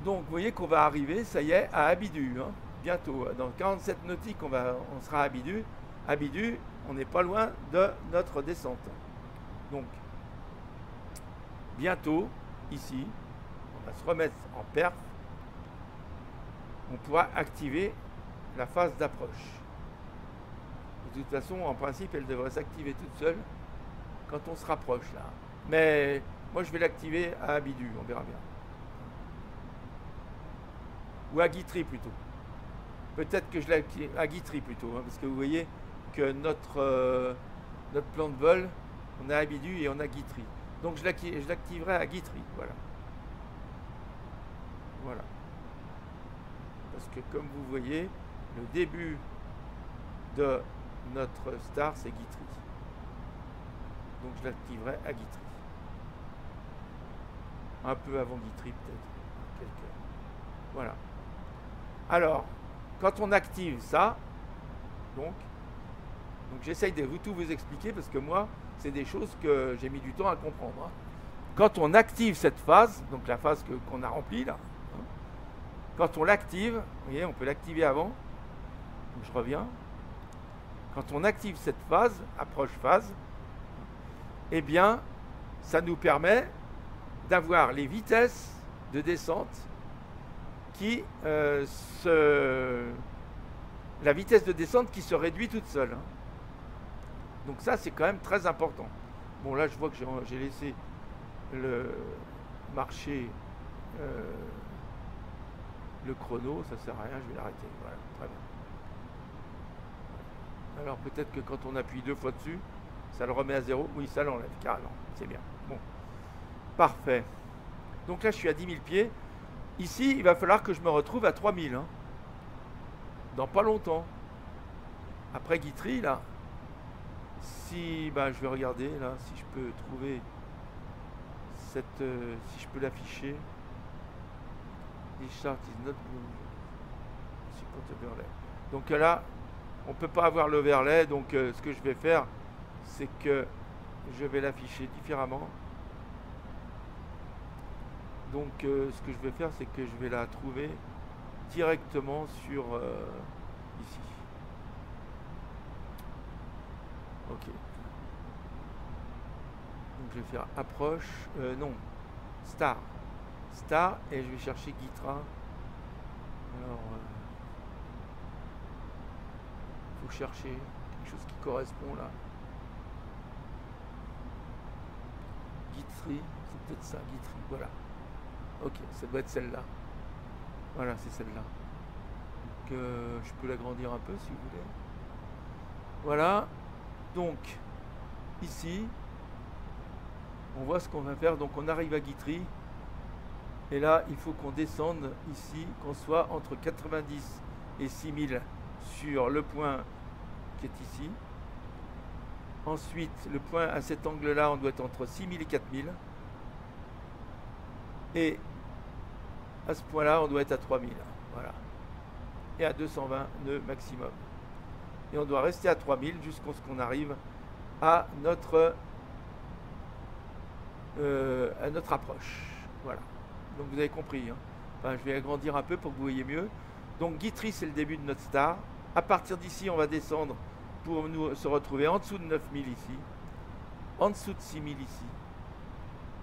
S1: Donc vous voyez qu'on va arriver, ça y est, à Abidu, hein, bientôt. Dans 47 nautiques, on sera à Abidu. Abidu, on n'est pas loin de notre descente. Donc, bientôt, ici, on va se remettre en perf. On pourra activer la phase d'approche. De toute façon, en principe, elle devrait s'activer toute seule quand on se rapproche là. Mais moi, je vais l'activer à Abidu, on verra bien. Ou à Guitry plutôt. Peut-être que je l'active à Guitry plutôt, hein, parce que vous voyez que notre plan de vol, on a Abidu et on a Guitry. Donc je l'activerai à Guitry, voilà. Voilà. Parce que comme vous voyez, le début de notre star, c'est Guitry. Donc je l'activerai à Guitry. Un peu avant Guitry peut-être. Quelques... Voilà. Alors, quand on active ça, donc j'essaye de tout vous expliquer parce que moi, c'est des choses que j'ai mis du temps à comprendre. Hein. Quand on active cette phase, donc la phase qu'on a remplie là, hein, quand on l'active, vous voyez, on peut l'activer avant. Donc je reviens. Quand on active cette phase, approche phase, eh bien, ça nous permet d'avoir les vitesses de descente qui la vitesse de descente qui se réduit toute seule. Hein. Donc ça, c'est quand même très important. Bon, là, je vois que j'ai laissé le marcher le chrono, ça sert à rien, je vais l'arrêter. Voilà, très bien. Alors peut-être que quand on appuie 2 fois dessus, ça le remet à 0. Oui, ça l'enlève carrément. C'est bien. Bon, parfait. Donc là, je suis à 10 000 pieds. Ici, il va falloir que je me retrouve à 3000. Hein. Dans pas longtemps. Après Guitry, là, si je vais regarder là, si je peux trouver cette, si je peux l'afficher. This chart is not support overlay. Donc là, on peut pas avoir l'overlay. Donc ce que je vais faire, c'est que je vais l'afficher différemment. Donc ce que je vais faire, c'est que je vais la trouver directement sur ici. Ok. Donc je vais faire approche, non, star. Star, et je vais chercher Guitra. Alors, faut chercher quelque chose qui correspond là. Guitry, c'est peut-être ça, Guitry, voilà. Ok, ça doit être celle-là. Voilà, c'est celle-là. Donc, je peux l'agrandir un peu si vous voulez. Voilà. Donc, ici, on voit ce qu'on va faire. Donc, on arrive à Guitry. Et là, il faut qu'on descende ici, qu'on soit entre 90 et 6000 sur le point qui est ici. Ensuite, le point à cet angle-là, on doit être entre 6000 et 4000. Et à ce point-là, on doit être à 3000. Voilà. Et à 220 nœuds maximum. Et on doit rester à 3000 jusqu'à ce qu'on arrive à notre approche. Voilà. Donc vous avez compris. Hein. Enfin, je vais agrandir un peu pour que vous voyez mieux. Donc Guitry, c'est le début de notre star. À partir d'ici, on va descendre pour nous se retrouver en dessous de 9000 ici, en dessous de 6000 ici,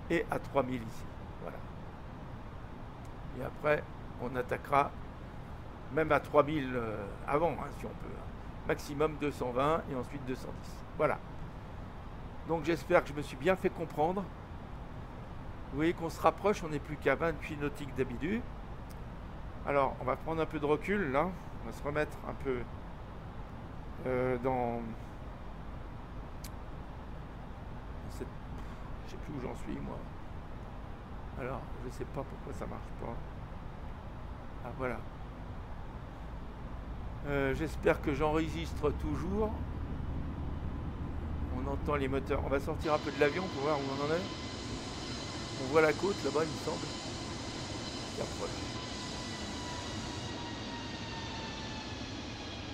S1: et à 3000 ici. Voilà. Et après, on attaquera même à 3000 avant, hein, si on peut. Hein. Maximum 220 et ensuite 210. Voilà. Donc j'espère que je me suis bien fait comprendre. Vous voyez qu'on se rapproche, on n'est plus qu'à 28 nautiques d'Abidu. Alors, on va prendre un peu de recul, là. On va se remettre un peu dans cette... Je sais plus où j'en suis, moi. Alors, je sais pas pourquoi ça marche pas. Ah, voilà. J'espère que j'enregistre toujours. On entend les moteurs. On va sortir un peu de l'avion pour voir où on en est. On voit la côte là-bas, il me semble. Qui approche.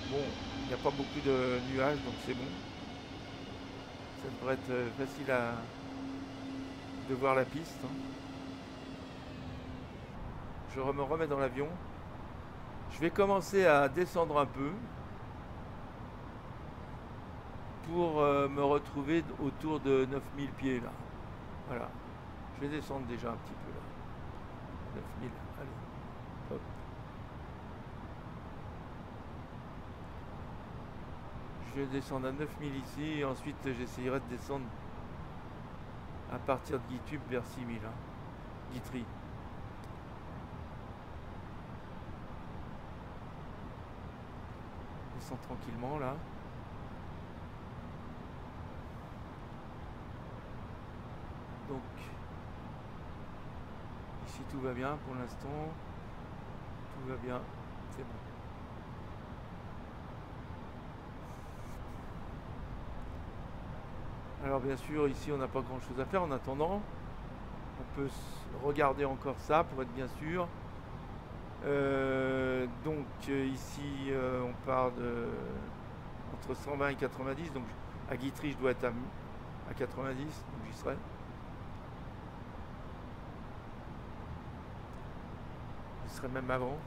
S1: Bon, il n'y a pas beaucoup de nuages, donc c'est bon. Ça devrait être facile de voir la piste. Je me remets dans l'avion. Je vais commencer à descendre un peu pour me retrouver autour de 9000 pieds là. Voilà. Je vais descendre déjà un petit peu là. 9000, allez. Hop. Je vais descendre à 9000 ici et ensuite j'essayerai de descendre à partir de Guitube vers 6000. Hein. Guitry. Je descends tranquillement là. Donc ici tout va bien pour l'instant. Tout va bien. C'est bon. Alors bien sûr ici on n'a pas grand chose à faire en attendant. On peut regarder encore ça pour être bien sûr. Ici on part de entre 120 et 90. Donc à Guitry je dois être à 90. Donc j'y serai. J'y serai même avant.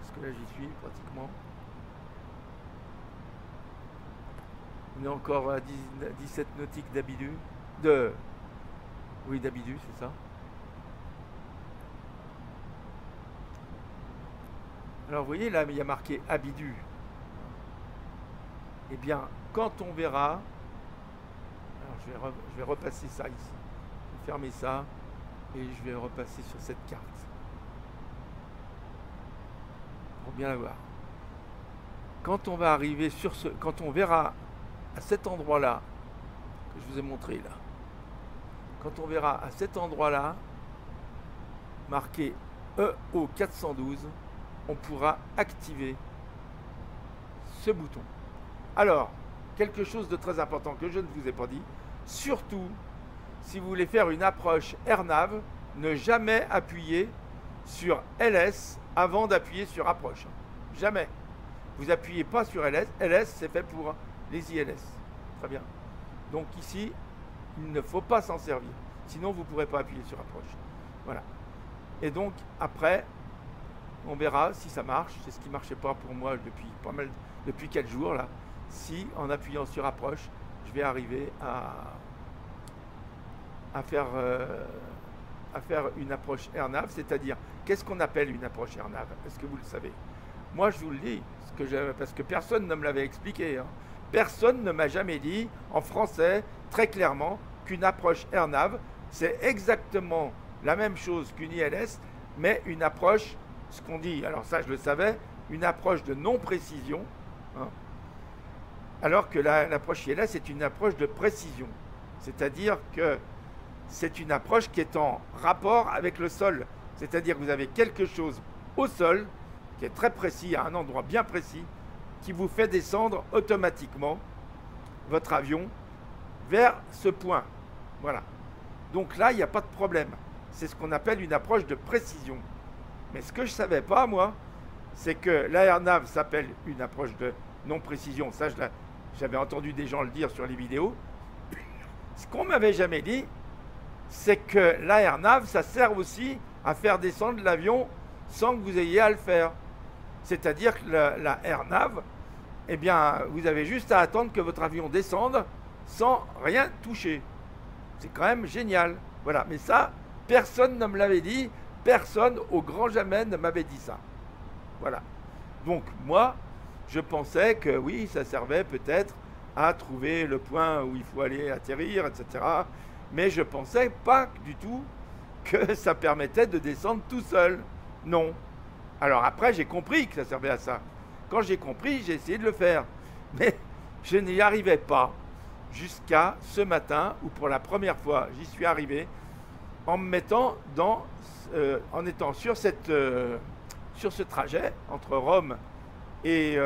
S1: Parce que là j'y suis pratiquement. On est encore à 17 nautiques d'Abidu. Oui, d'Abidu, c'est ça. Alors vous voyez là, il y a marqué Abidu. Eh bien, quand on verra... Alors je vais repasser ça ici. Je vais fermer ça et je vais repasser sur cette carte. Pour bien la voir. Quand on va arriver sur ce... Quand on verra à cet endroit-là, que je vous ai montré là, quand on verra à cet endroit-là, marqué EO 412, on pourra activer ce bouton. Alors, quelque chose de très important que je ne vous ai pas dit, surtout si vous voulez faire une approche AirNav, ne jamais appuyer sur LS avant d'appuyer sur approche. Jamais. Vous appuyez pas sur LS. LS, c'est fait pour les ILS. Très bien. Donc ici, il ne faut pas s'en servir. Sinon, vous ne pourrez pas appuyer sur approche. Voilà. Et donc, après, on verra si ça marche. C'est ce qui ne marchait pas pour moi depuis 4 jours. Là. Si, en appuyant sur approche, je vais arriver à faire une approche AirNav. C'est-à-dire, qu'est-ce qu'on appelle une approche AirNav? Est-ce que vous le savez? Moi, je vous le dis, parce que personne ne me l'avait expliqué. Hein. Personne ne m'a jamais dit, en français, très clairement, qu'une approche AirNav, c'est exactement la même chose qu'une ILS, mais une approche, ce qu'on dit, alors ça je le savais, une approche de non-précision, hein, alors que l'approche ILS est une approche de précision. C'est-à-dire que c'est une approche qui est en rapport avec le sol. C'est-à-dire que vous avez quelque chose au sol, qui est très précis, à un endroit bien précis, qui vous fait descendre automatiquement votre avion vers ce point. Voilà. Donc là, il n'y a pas de problème. C'est ce qu'on appelle une approche de précision. Mais ce que je ne savais pas, moi, c'est que l'AirNav s'appelle une approche de non-précision. Ça, j'avais entendu des gens le dire sur les vidéos. Ce qu'on ne m'avait jamais dit, c'est que l'AirNav, ça sert aussi à faire descendre l'avion sans que vous ayez à le faire. C'est-à-dire que la AirNav, eh bien, vous avez juste à attendre que votre avion descende sans rien toucher. C'est quand même génial. Voilà. Mais ça, personne ne me l'avait dit. Personne, au grand jamais, ne m'avait dit ça. Voilà. Donc, moi, je pensais que oui, ça servait peut-être à trouver le point où il faut aller atterrir, etc. Mais je pensais pas du tout que ça permettait de descendre tout seul. Non. Alors après, j'ai compris que ça servait à ça. Quand j'ai compris, j'ai essayé de le faire. Mais je n'y arrivais pas jusqu'à ce matin où pour la première fois, j'y suis arrivé en me mettant en étant sur ce trajet entre Rome et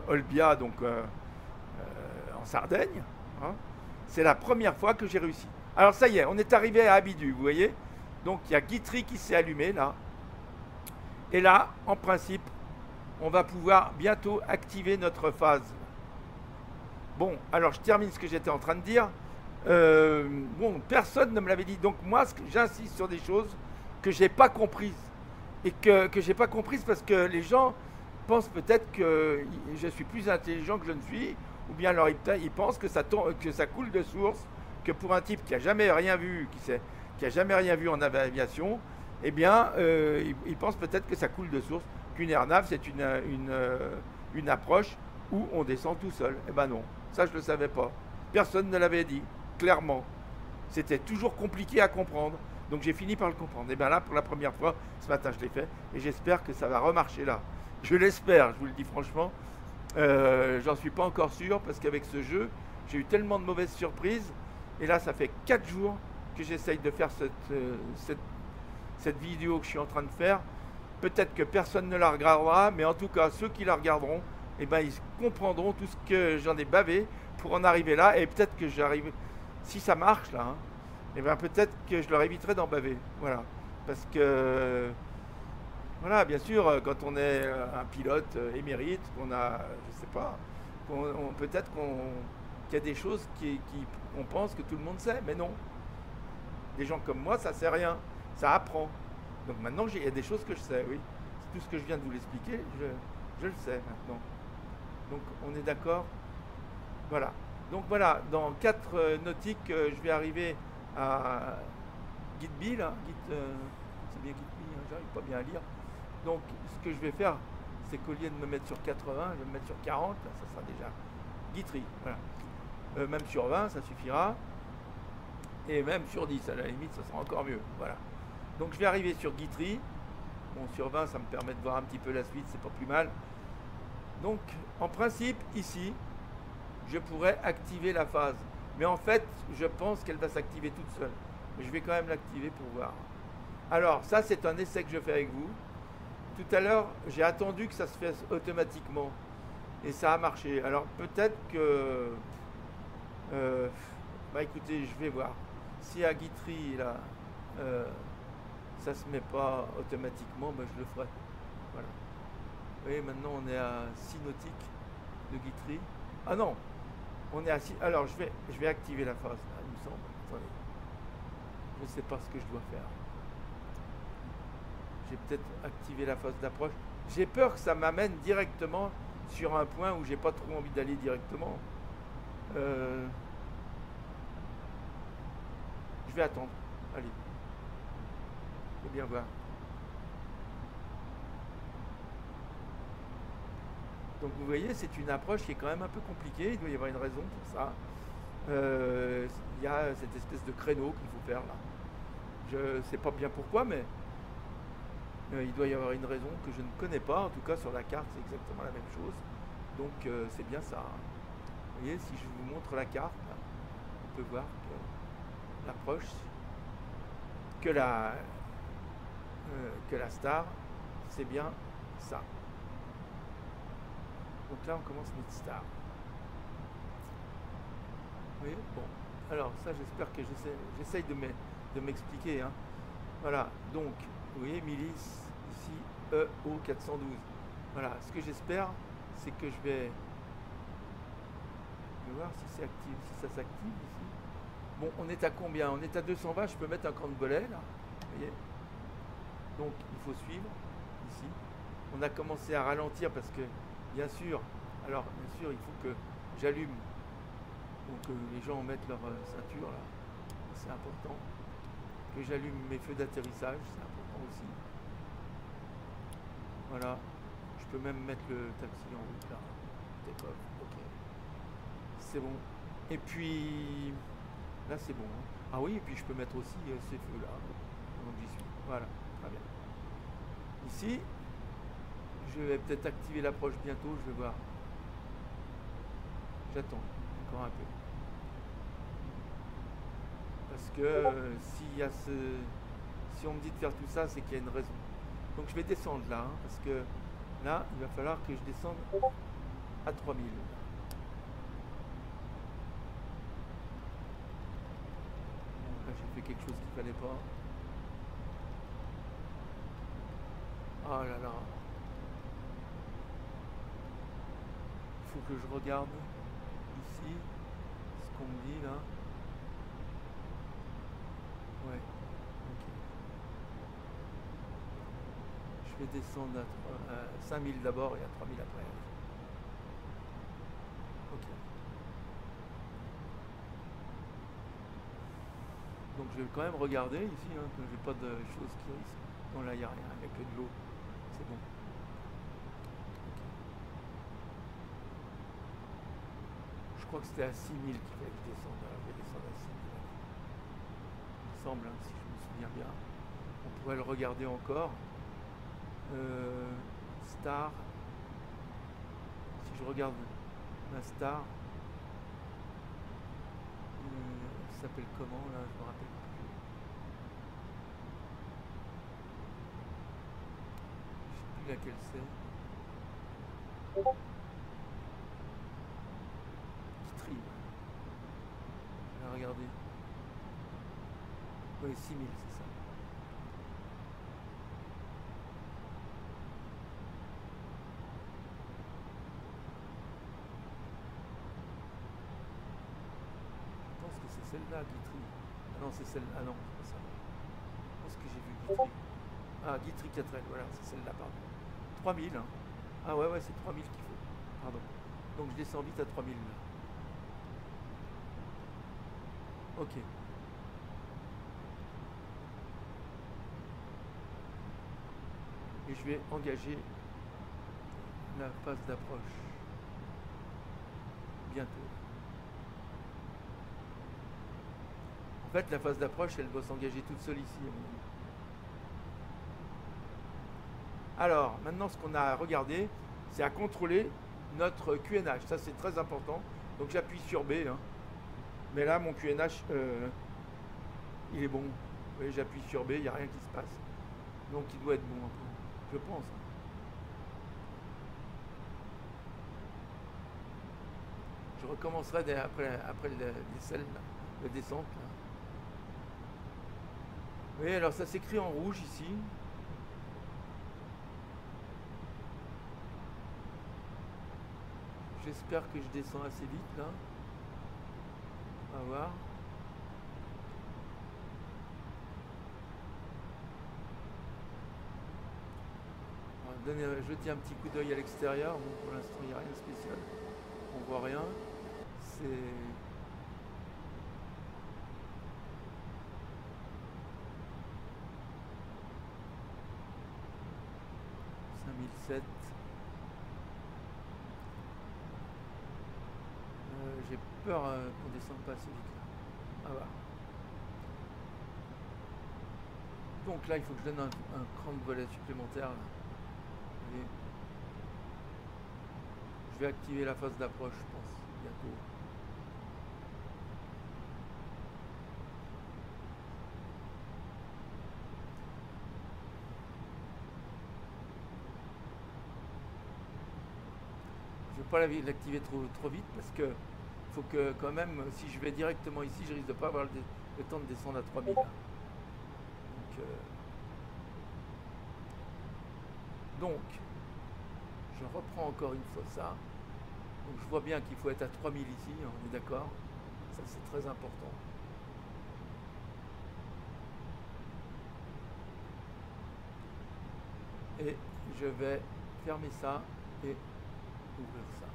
S1: Olbia, donc en Sardaigne. Hein. C'est la première fois que j'ai réussi. Alors ça y est, on est arrivé à Abidu, vous voyez. Donc il y a Guitry qui s'est allumé là. Et là, en principe, on va pouvoir bientôt activer notre phase. Bon, alors je termine ce que j'étais en train de dire. Bon, personne ne me l'avait dit. Donc moi, j'insiste sur des choses que j'ai pas comprises. Et que j'ai pas comprises parce que les gens pensent peut-être que je suis plus intelligent que je ne suis. Ou bien alors ils pensent que ça coule de source. Que pour un type qui a jamais rien vu, qui a jamais rien vu en aviation, eh bien, il pense peut-être que ça coule de source. Qu'une airnav, c'est une approche où on descend tout seul. Eh ben non, ça je ne le savais pas. Personne ne l'avait dit, clairement. C'était toujours compliqué à comprendre. Donc j'ai fini par le comprendre. Et bien là, pour la première fois, ce matin, je l'ai fait. Et j'espère que ça va remarcher là. Je l'espère, je vous le dis franchement. J'en suis pas encore sûr parce qu'avec ce jeu, j'ai eu tellement de mauvaises surprises. Et là, ça fait 4 jours que j'essaye de faire cette vidéo que je suis en train de faire. Peut-être que personne ne la regardera, mais en tout cas, ceux qui la regarderont, eh ben, ils comprendront tout ce que j'en ai bavé pour en arriver là. Et peut-être que j'arrive, si ça marche là, hein, eh ben, peut-être que je leur éviterai d'en baver. Voilà. Parce que, voilà, bien sûr, quand on est un pilote émérite, qu'on a, je sais pas, peut-être qu'il y a des choses qu'on pense que tout le monde sait, mais non. Des gens comme moi, ça ne sait rien, ça apprend. Donc maintenant, il y a des choses que je sais, oui. Tout ce que je viens de vous l'expliquer, je le sais maintenant. Donc on est d'accord. Voilà. Donc voilà, dans 4 nautiques, je vais arriver à Guitby, là. C'est bien Guitby, hein, j'arrive pas bien à lire. Donc ce que je vais faire, c'est qu'au lieu de me mettre sur 80, je vais me mettre sur 40, là, ça sera déjà Guitry. Voilà. Même sur 20, ça suffira. Et même sur 10, à la limite, ça sera encore mieux. Voilà. Donc je vais arriver sur Guitry. Bon, sur 20, ça me permet de voir un petit peu la suite, c'est pas plus mal. Donc, en principe, ici, je pourrais activer la phase. Mais en fait, je pense qu'elle va s'activer toute seule. Mais je vais quand même l'activer pour voir. Alors, ça, c'est un essai que je fais avec vous. Tout à l'heure, j'ai attendu que ça se fasse automatiquement. Et ça a marché. Alors, peut-être que... bah écoutez, je vais voir. Si à Guitry, là, ça se met pas automatiquement, bah, je le ferai. Voilà. Vous voyez, maintenant on est à 6 nautiques de Guitry. Ah non, on est à 6. Alors je vais activer la phase, là, il me semble. Attendez. Je ne sais pas ce que je dois faire. J'ai peut-être activé la phase d'approche. J'ai peur que ça m'amène directement sur un point où j'ai pas trop envie d'aller directement. Je vais attendre. Allez. Je vais bien voir. Donc vous voyez, c'est une approche qui est quand même un peu compliquée. Il doit y avoir une raison pour ça. Il y a cette espèce de créneau qu'il faut faire là. Je ne sais pas bien pourquoi, mais il doit y avoir une raison que je ne connais pas. En tout cas, sur la carte, c'est exactement la même chose. Donc c'est bien ça. Vous voyez, si je vous montre la carte, là, on peut voir que l'approche, que la star, c'est bien ça. Donc là, on commence notre star. Oui, bon. Alors ça, j'espère que j'essaye de m'expliquer. Hein. Voilà, donc, vous voyez, milice, ici, EO 412. Voilà, ce que j'espère, c'est que je vais voir si c'est actif, si ça s'active ici. Bon, on est à combien? On est à 220, je peux mettre un cran de volet, là. Vous voyez? Donc, il faut suivre, ici. On a commencé à ralentir parce que, bien sûr, il faut que j'allume. Donc, les gens mettent leur ceinture, là. C'est important. Que j'allume mes feux d'atterrissage, c'est important aussi. Voilà. Je peux même mettre le taxi en route, là. Ok. C'est bon. Et puis, là, c'est bon. Hein. Ah oui, et puis je peux mettre aussi ces feux-là. Donc j'y suis. Voilà, très bien. Ici, je vais peut-être activer l'approche bientôt, je vais voir. J'attends encore un peu. Parce que si on me dit de faire tout ça, c'est qu'il y a une raison. Donc je vais descendre là, hein, parce que là, il va falloir que je descende à 3000. Là, j'ai fait quelque chose qu'il fallait pas. Oh là là. Il faut que je regarde ici ce qu'on me dit là. Ouais. Ok. Je vais descendre à 5000 d'abord et à 3000 après. Ok. Donc je vais quand même regarder ici, hein, que j'ai pas de choses qui risquent. Non, là il n'y a rien, il n'y a que de l'eau. C'est bon. Ok. Je crois que c'était à 6000 qu'il fallait que je descende. Alors je vais descendre à 6000. Il me semble, hein, si je me souviens bien. On pourrait le regarder encore. Star. Si je regarde ma star, elle s'appelle comment là? Je me rappelle plus. Je sais plus laquelle c'est. Kitry. Je vais regarder. Oui, 6000, c'est ça. Je pense que c'est celle-là, Guitry. Ah non, c'est celle. Ah non, c'est pas ça. Je pense que j'ai vu Guitry. Ah, Guitry 4L, voilà, c'est celle-là, pardon. 3000, hein. Ah ouais, ouais, c'est 3000 qu'il faut. Pardon. Donc je descends vite à 3000 là. Ok. Et je vais engager la phase d'approche. Bientôt. En fait, la phase d'approche, elle doit s'engager toute seule ici. Alors, maintenant, ce qu'on a à regarder, c'est à contrôler notre QNH. Ça, c'est très important. Donc, j'appuie sur B. Hein. Mais là, mon QNH, il est bon. Vous voyez, j'appuie sur B, il n'y a rien qui se passe. Donc, il doit être bon un peu. Je pense. Je recommencerai après la descente. Là. Oui, alors ça s'écrit en rouge ici. J'espère que je descends assez vite là. On va voir. On va jeter un petit coup d'œil à l'extérieur. Bon, pour l'instant, il n'y a rien de spécial. On voit rien. C'est... 5007. J'ai peur qu'on descende pas assez vite là. Ah voilà. Donc là, il faut que je donne un cran de volet supplémentaire. Là. Et je vais activer la phase d'approche, je pense, bientôt. Je ne vais pas l'activer trop vite parce que faut que quand même, si je vais directement ici, je risque de ne pas avoir le temps de descendre à 3000. Donc, je reprends encore une fois ça. Donc je vois bien qu'il faut être à 3000 ici, on est d'accord. Ça c'est très important. Et je vais fermer ça et ouvrir ça.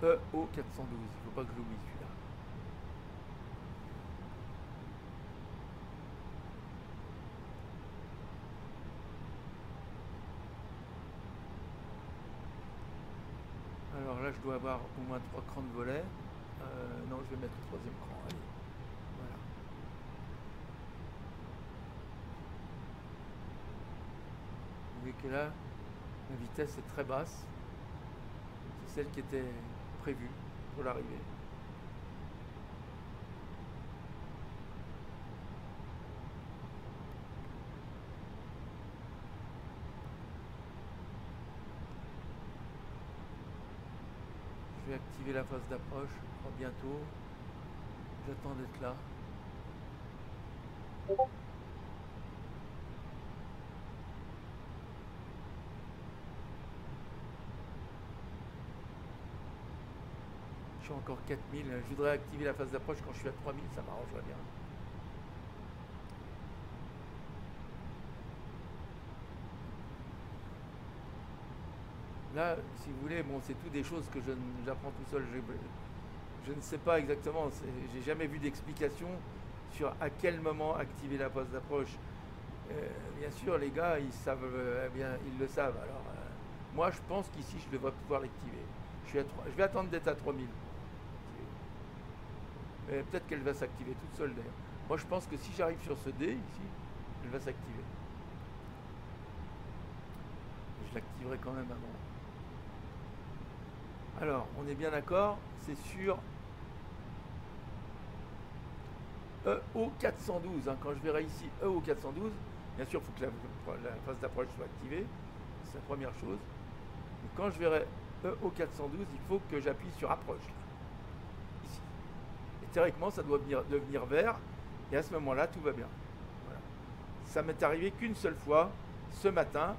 S1: Voilà. EO 412, il ne faut pas que j'oublie celui-là. Alors Alors là, je dois avoir au moins 3 crans de volet. Non, je vais mettre le troisième cran. Allez, voilà. Vous voyez que là, la vitesse est très basse. C'est celle qui était prévue pour l'arrivée. Je vais activer la phase d'approche, je crois bientôt. J'attends d'être là. Je suis encore 4000. Je voudrais activer la phase d'approche quand je suis à 3000, ça m'arrangerait bien. Là, si vous voulez, bon, c'est tout des choses que j'apprends tout seul. Je ne sais pas exactement, j'ai jamais vu d'explication sur à quel moment activer la phase d'approche. Bien sûr, les gars, ils savent, bien, ils le savent. Alors, moi, je pense qu'ici, je devrais pouvoir l'activer. Je vais attendre d'être à 3000. Peut-être qu'elle va s'activer toute seule d'ailleurs. Moi, je pense que si j'arrive sur ce dé ici, elle va s'activer. Je l'activerai quand même avant. Alors, on est bien d'accord, c'est sur EO412. Hein. Quand je verrai ici EO412, bien sûr, il faut que la phase d'approche soit activée. C'est la première chose. Et quand je verrai EO412, il faut que j'appuie sur approche. Là, ici. Et théoriquement, ça doit devenir vert. Et à ce moment-là, tout va bien. Voilà. Ça m'est arrivé qu'une seule fois, ce matin.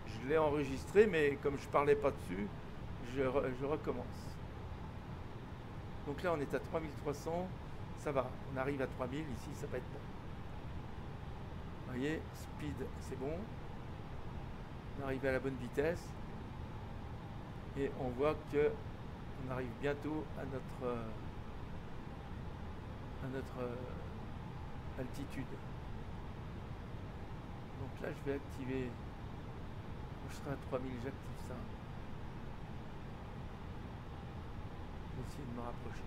S1: Je l'ai enregistré, mais comme je ne parlais pas dessus, je recommence. Donc là, on est à 3300. Ça va, on arrive à 3000. Ici, ça va être bon. Vous voyez, speed, c'est bon. On arrive à la bonne vitesse. Et on voit que on arrive bientôt à notre altitude. Donc là, je vais activer. Je serai à 3000, j'active ça. Je vais essayer de me rapprocher.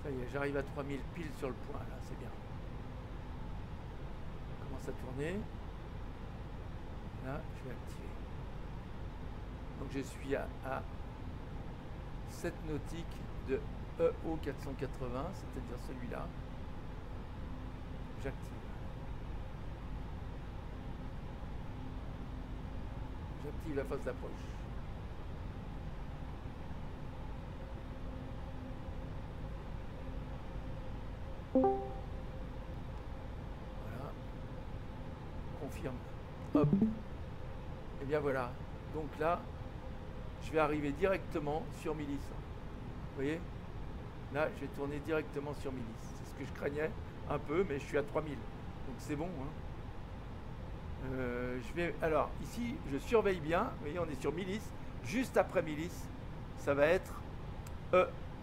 S1: Ça y est, j'arrive à 3000 pile sur le point, là, c'est bien. On commence à tourner. Là, je vais activer. Donc je suis à 7 nautiques de EO480, c'est-à-dire celui-là. J'active. J'active la phase d'approche. Voilà. Confirme. Hop. Et bien voilà. Donc là, je vais arriver directement sur Milice. Vous voyez? Là, je vais tourner directement sur Milice. C'est ce que je craignais un peu, mais je suis à 3000. Donc c'est bon. Hein. Alors, ici, je surveille bien. Vous voyez, on est sur Milice. Juste après Milice, ça va être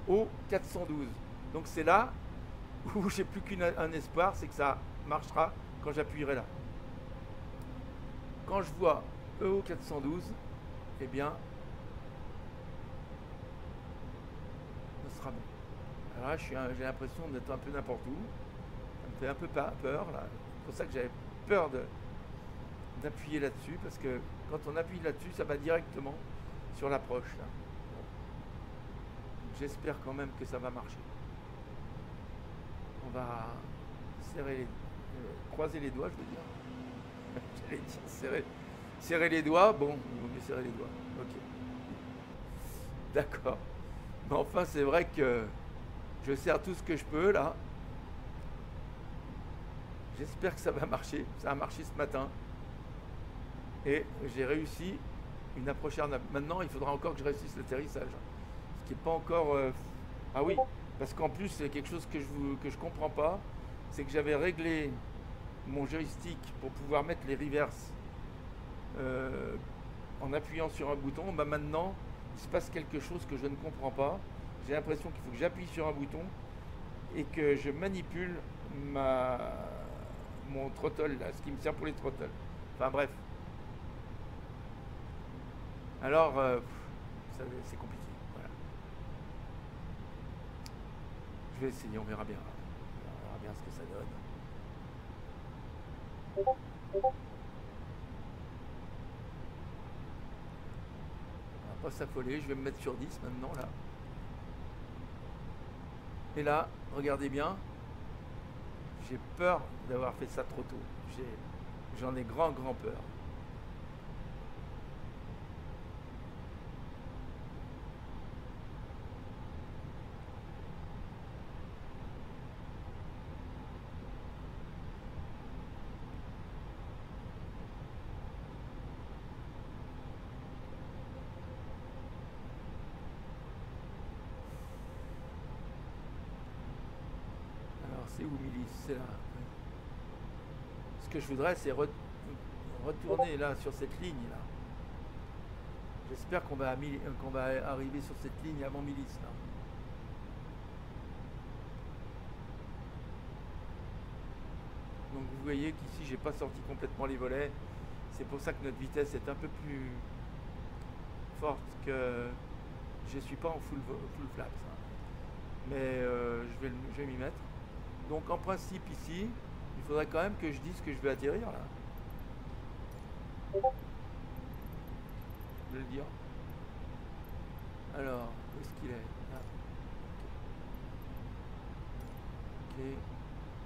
S1: EO412. Donc c'est là où j'ai plus qu'un espoir, c'est que ça marchera quand j'appuierai là. Quand je vois EO412, eh bien, ce sera bon. Alors là, j'ai l'impression d'être un peu n'importe où. Ça me fait un peu peur, là. C'est pour ça que j'avais peur d'appuyer là-dessus, parce que quand on appuie là-dessus, ça va directement sur l'approche. Bon. J'espère quand même que ça va marcher. On va croiser les doigts, je veux dire. J'allais dire serrer les doigts. Bon, il vaut mieux serrer les doigts. Ok. D'accord. Mais enfin, c'est vrai que je serre tout ce que je peux, là. J'espère que ça va marcher. Ça a marché ce matin. Et j'ai réussi une approche Air Nav. Maintenant, il faudra encore que je réussisse l'atterrissage. Ce qui n'est pas encore... Ah oui, parce qu'en plus, c'est quelque chose que je comprends pas. c'est que j'avais réglé mon joystick pour pouvoir mettre les reverse en appuyant sur un bouton. Bah maintenant, il se passe quelque chose que je ne comprends pas. J'ai l'impression qu'il faut que j'appuie sur un bouton et que je manipule mon throttle, là, ce qui me sert pour les throttles. Enfin bref. Alors, c'est compliqué. Voilà. Je vais essayer, on verra bien. On verra bien ce que ça donne. On va pas s'affoler, je vais me mettre sur 10 maintenant là. Et là, regardez bien, j'ai peur d'avoir fait ça trop tôt. J'en ai grand peur. C'est où Milice? C'est là. Ce que je voudrais, c'est retourner là sur cette ligne là. J'espère qu'on va arriver sur cette ligne avant Milice là. Donc vous voyez qu'ici j'ai pas sorti complètement les volets. C'est pour ça que notre vitesse est un peu plus forte que je suis pas en full flaps. Hein. Mais je vais m'y mettre. Donc en principe ici, il faudrait quand même que je dise que je vais atterrir là. Je vais le dire. Alors, où est-ce qu'il est, là. Ok.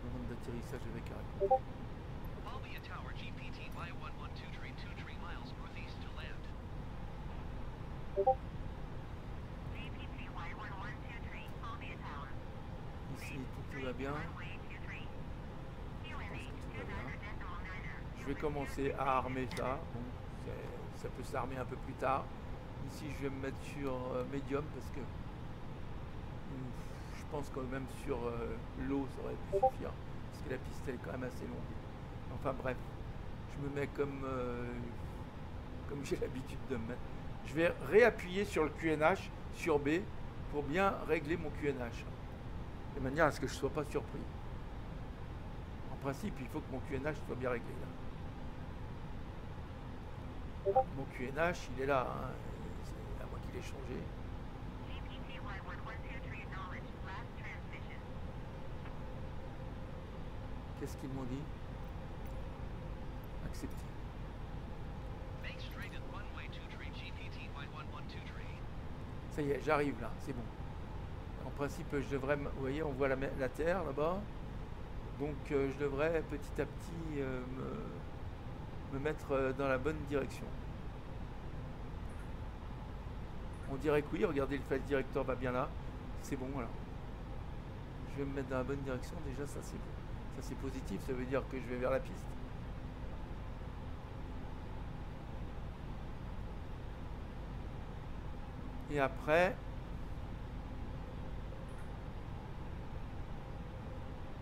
S1: Moment d'atterrissage avec Aragon. Ici, tout va bien. Je vais commencer à armer ça. Bon, ça peut s'armer un peu plus tard. Ici, je vais me mettre sur médium parce que je pense que même sur l'eau, ça aurait pu suffire. Parce que la piste, elle est quand même assez longue. Enfin bref, je me mets comme j'ai l'habitude de me mettre. Je vais réappuyer sur le QNH, sur B, pour bien régler mon QNH. De manière à ce que je ne sois pas surpris. En principe, il faut que mon QNH soit bien réglé. Là. Mon QNH, il est là. Hein. C'est à moi qu'il ait changé. Qu'est-ce qu'ils m'ont dit? Accepter. Ça y est, j'arrive là, c'est bon. En principe, je devrais, vous voyez, on voit la terre là-bas. Donc je devrais petit à petit me mettre dans la bonne direction. On dirait que oui, regardez, le flight director va bien là. C'est bon, voilà. Je vais me mettre dans la bonne direction, déjà ça c'est positif, ça veut dire que je vais vers la piste. Et après,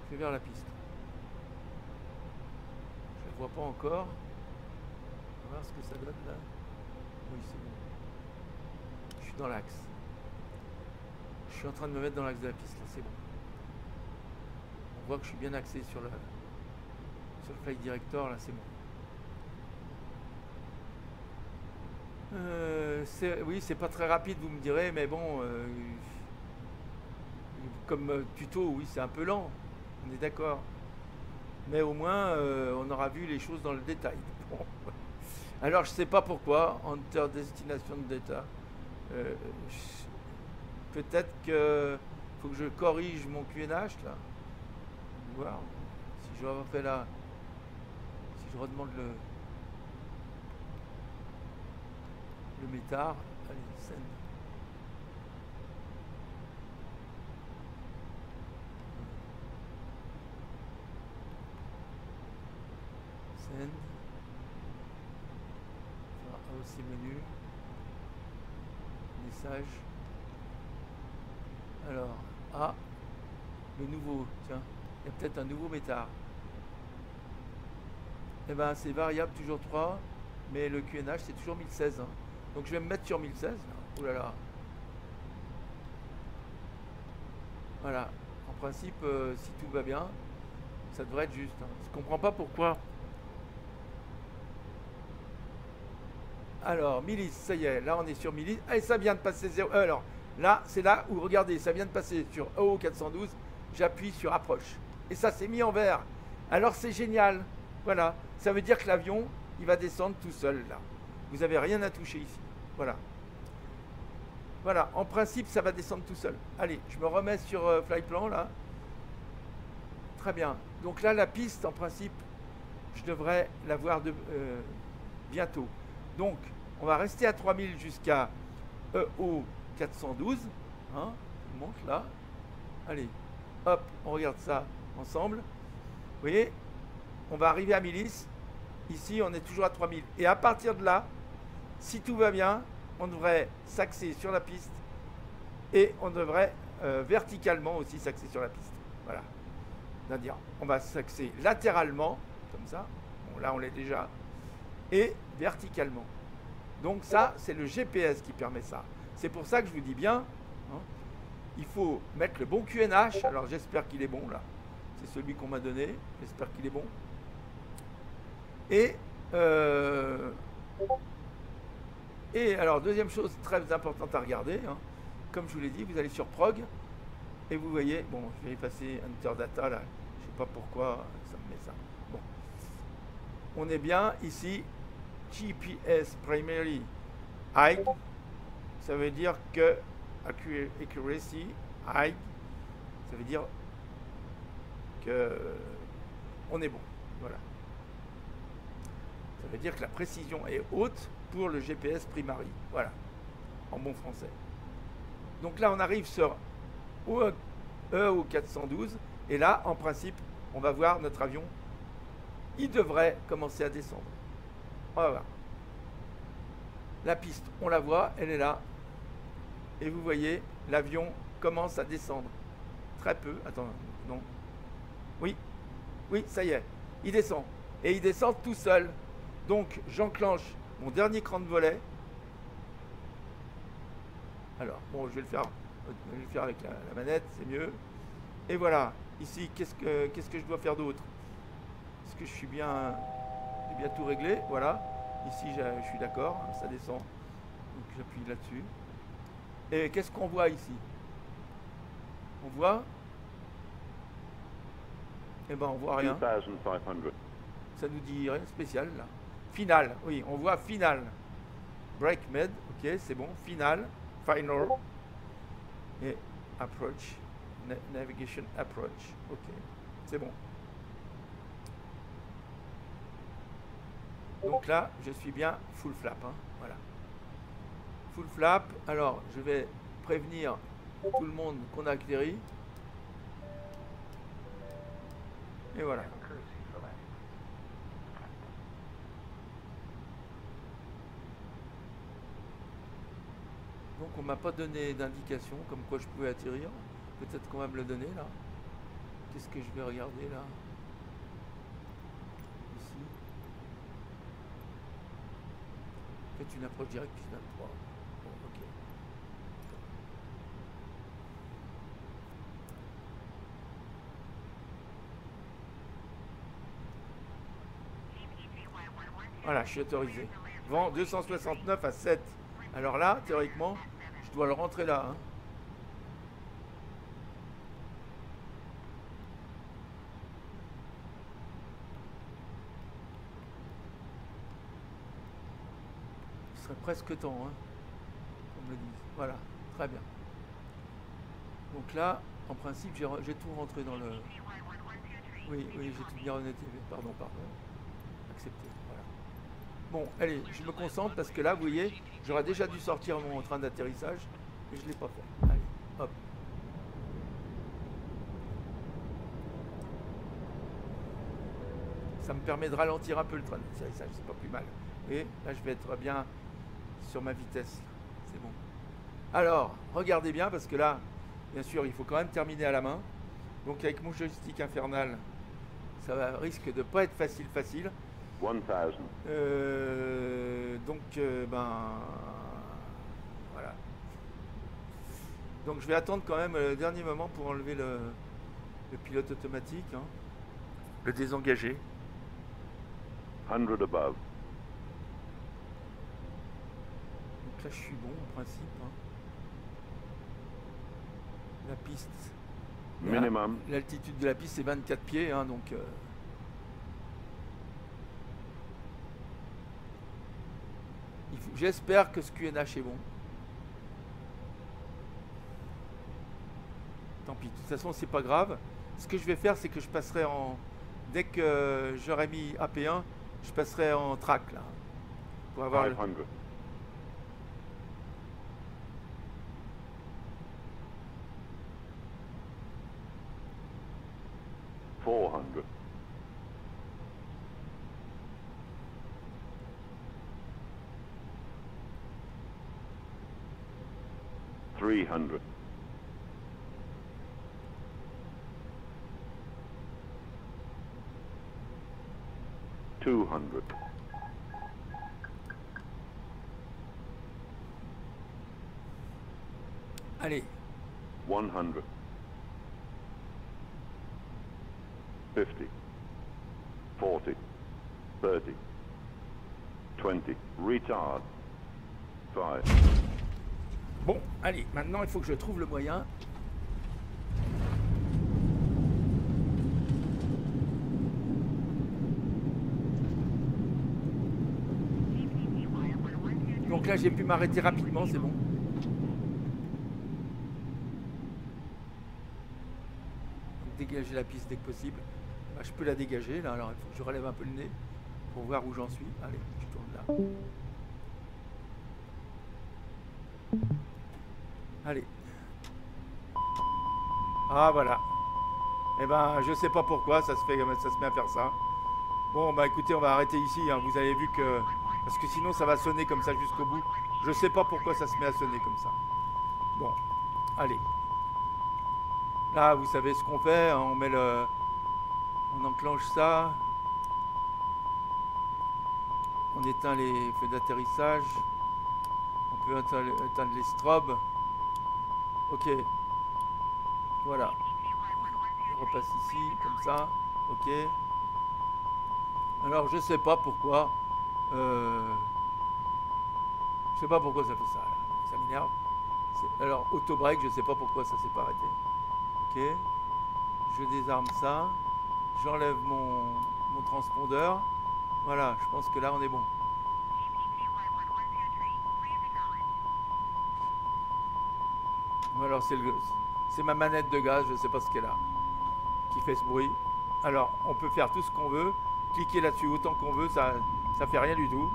S1: je vais vers la piste. Je ne vois pas encore. On va voir ce que ça donne là. Oui, c'est bon. Je suis dans l'axe. Je suis en train de me mettre dans l'axe de la piste là, c'est bon. On voit que je suis bien axé sur le flight director là, c'est bon. Oui, c'est pas très rapide, vous me direz, mais bon, comme tuto, oui, c'est un peu lent, on est d'accord. Mais au moins, on aura vu les choses dans le détail. Bon. Alors, je sais pas pourquoi, Enter Destination Data. Peut-être que faut que je corrige mon QNH là. Voir si je refais là, si je redemande le métard. Allez, send. Send. Aussi menu. Message. Alors, le nouveau, tiens, Il y a peut-être un nouveau métard. Eh ben, c'est variable, toujours 3, mais le QNH, c'est toujours 1016. Hein. Donc, je vais me mettre sur 1016. Ouh là là. Voilà. En principe, si tout va bien, ça devrait être juste. Hein. Je comprends pas pourquoi. Alors, milice, ça y est, là on est sur milice. Et ça vient de passer 0. Alors, là, c'est là où, regardez, ça vient de passer sur EO 412. J'appuie sur approche. Et ça s'est mis en vert. Alors, c'est génial. Voilà. Ça veut dire que l'avion, il va descendre tout seul, là. Vous n'avez rien à toucher ici. Voilà. Voilà. En principe, ça va descendre tout seul. Allez, je me remets sur Flyplan, là. Très bien. Donc là, la piste, en principe, je devrais la voir bientôt. Donc, on va rester à 3000 jusqu'à EO 412. Hein, je monte là. Allez, hop, on regarde ça ensemble. Vous voyez, on va arriver à milice. Ici, on est toujours à 3000. Et à partir de là, si tout va bien, on devrait s'axer sur la piste. Et on devrait verticalement aussi s'axer sur la piste. Voilà. C'est-à-dire, on va s'axer latéralement, comme ça. Bon, là, on l'est déjà. Et verticalement. Donc ça, c'est le GPS qui permet ça. C'est pour ça que je vous dis bien, hein, il faut mettre le bon QNH. Alors j'espère qu'il est bon là. C'est celui qu'on m'a donné. J'espère qu'il est bon. Et alors, deuxième chose très importante à regarder, hein, comme je vous l'ai dit, vous allez sur Prog et vous voyez, bon, je vais effacer Enter Data là. Je ne sais pas pourquoi ça me met ça. Bon. On est bien ici. GPS Primary High, ça veut dire que Accuracy High, ça veut dire que on est bon. Voilà. Ça veut dire que la précision est haute pour le GPS Primary. Voilà. En bon français. Donc là, on arrive sur EO 412 et là, en principe, on va voir notre avion. Il devrait commencer à descendre. Voilà. La piste, on la voit, elle est là. Et vous voyez, l'avion commence à descendre. Très peu. Attends, non. Oui, oui, ça y est. Il descend. Et il descend tout seul. Donc, j'enclenche mon dernier cran de volet. Alors, bon, je vais le faire avec la manette, c'est mieux. Et voilà. Ici, qu'est-ce que je dois faire d'autre? Est-ce que je suis bien... J'ai bien tout réglé, voilà. Ici, je suis d'accord, ça descend. Donc, j'appuie là-dessus. Et qu'est-ce qu'on voit ici? On voit? Eh ben, on voit rien.
S2: 2500.
S1: Ça nous dit rien de spécial, là. Final, oui, on voit final. Break med, ok, c'est bon. Final, final. Et approach, navigation approach, ok, c'est bon. Donc là, je suis bien full flap. Hein, voilà. Full flap. Alors, je vais prévenir tout le monde qu'on a atterri. Et voilà. Donc, on m'a pas donné d'indication comme quoi je pouvais atterrir. Peut-être qu'on va me le donner là. Qu'est-ce que je vais regarder là? Ici. Faites une approche directe plus 23. Bon, ok. Voilà, je suis autorisé. Vent 269 à 7. Alors là, théoriquement, je dois le rentrer là. Hein. Il serait presque temps, hein, qu'on me le dise. Voilà, très bien. Donc là, en principe, j'ai tout rentré dans le... Oui, j'ai tout bien noté. Pardon. Accepté, voilà. Bon, allez, je me concentre parce que là, vous voyez, j'aurais déjà dû sortir mon train d'atterrissage et je ne l'ai pas fait. Allez, hop. Ça me permet de ralentir un peu le train d'atterrissage, c'est pas plus mal. Et là, je vais être bien sur ma vitesse. C'est bon. Alors, regardez bien parce que là, bien sûr, il faut quand même terminer à la main. Donc avec mon joystick infernal, risque de pas être facile.
S2: 1000.
S1: Ben voilà. Donc je vais attendre quand même le dernier moment pour enlever le pilote automatique, hein. Le désengager.
S2: 100 above.
S1: Donc là je suis bon en principe, hein. La piste.
S2: Minimum.
S1: L'altitude de la piste c'est 24 pieds, hein, donc j'espère que ce QNH est bon. Tant pis, de toute façon c'est pas grave. Ce que je vais faire c'est que je passerai en... Dès que j'aurai mis AP1, je passerai en track là. Pour avoir
S2: 500. le... 400. 300. 200.
S1: Allez.
S2: 100. 50. 40. 30. 20. Retard. 5.
S1: Bon, allez, maintenant il faut que je trouve le moyen. Donc là j'ai pu m'arrêter rapidement, c'est bon. Dégager la piste dès que possible. Bah, je peux la dégager là, alors il faut que je relève un peu le nez pour voir où j'en suis. Allez, je tourne là. Allez. Ah voilà. Et ben je sais pas pourquoi ça se met à faire ça. Bon bah écoutez, on va arrêter ici, hein. Vous avez vu que... Parce que sinon ça va sonner comme ça jusqu'au bout. Je sais pas pourquoi ça se met à sonner comme ça. Bon, allez. Là vous savez ce qu'on fait, hein. On met le... On enclenche ça. On éteint les feux d'atterrissage. On peut éteindre les strobes. Ok. Voilà. Je repasse ici, comme ça. Ok. Alors je sais pas pourquoi. Je sais pas pourquoi ça fait ça. Là. Ça m'énerve. Alors auto-break, je sais pas pourquoi ça s'est pas arrêté. Ok. Je désarme ça. J'enlève mon transpondeur. Voilà, je pense que là on est bon. Alors c'est ma manette de gaz, je sais pas ce qu'elle a, qui fait ce bruit. Alors on peut faire tout ce qu'on veut, cliquer là-dessus autant qu'on veut, ça fait rien du tout.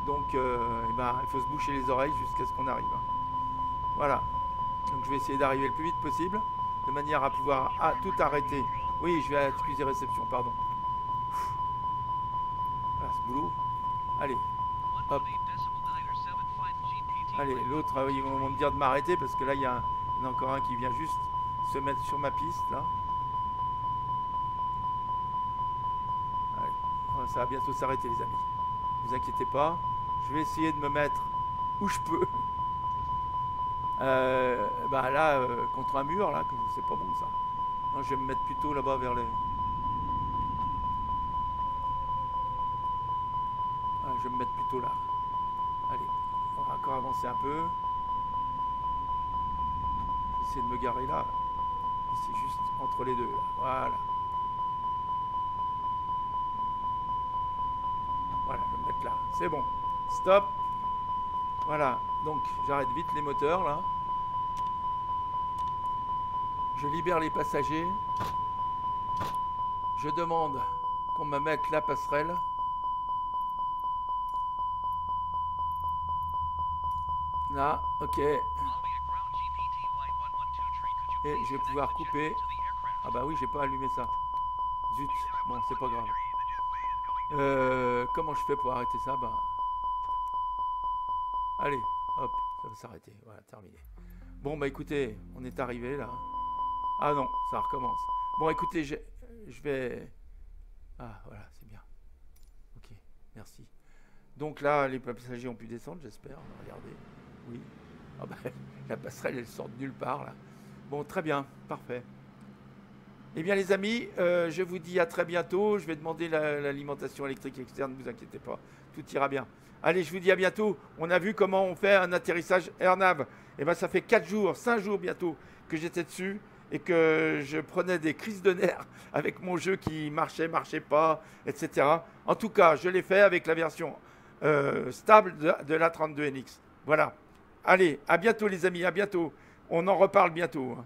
S1: Donc il faut se boucher les oreilles jusqu'à ce qu'on arrive. Voilà. Donc je vais essayer d'arriver le plus vite possible, de manière à pouvoir tout arrêter. Oui, je vais à accusé réception, pardon. Voilà, ce boulot. Allez, hop. Allez, l'autre, ils vont me dire de m'arrêter parce que là, il y en a encore un qui vient juste se mettre sur ma piste, là. Allez, ça va bientôt s'arrêter, les amis. Ne vous inquiétez pas. Je vais essayer de me mettre où je peux. Là, contre un mur, là, c'est pas bon, ça. Non, je vais me mettre plutôt là-bas vers les... Ah, je vais me mettre plutôt là. Allez, on va encore avancer un peu. J'essaie de me garer là. C'est juste entre les deux, là. Voilà. Voilà, je vais me mettre là. C'est bon. Stop. Voilà. Donc, j'arrête vite les moteurs, là. Je libère les passagers. Je demande qu'on me mette la passerelle. Là, ok. Et je vais pouvoir couper. Ah bah oui, j'ai pas allumé ça. Zut. Bon, c'est pas grave. Comment je fais pour arrêter ça? Bah... Allez, hop, ça va s'arrêter. Voilà, terminé. Bon, bah écoutez, on est arrivé là. Ah non, ça recommence. Bon, écoutez, je vais... Ah, voilà, c'est bien. Ok, merci. Donc là, les passagers ont pu descendre, j'espère. Regardez. Oui. Ah bah, la passerelle, elle sort de nulle part, là. Bon, très bien, parfait. Eh bien, les amis, je vous dis à très bientôt. Je vais demander l'alimentation électrique externe, ne vous inquiétez pas. Tout ira bien. Allez, je vous dis à bientôt. On a vu comment on fait un atterrissage AirNav. Eh bien, ça fait 4 jours, 5 jours bientôt que j'étais dessus et que je prenais des crises de nerfs avec mon jeu qui marchait pas, etc. En tout cas, je l'ai fait avec la version stable de l'A32NX. Voilà. Allez, à bientôt les amis, à bientôt. On en reparle bientôt.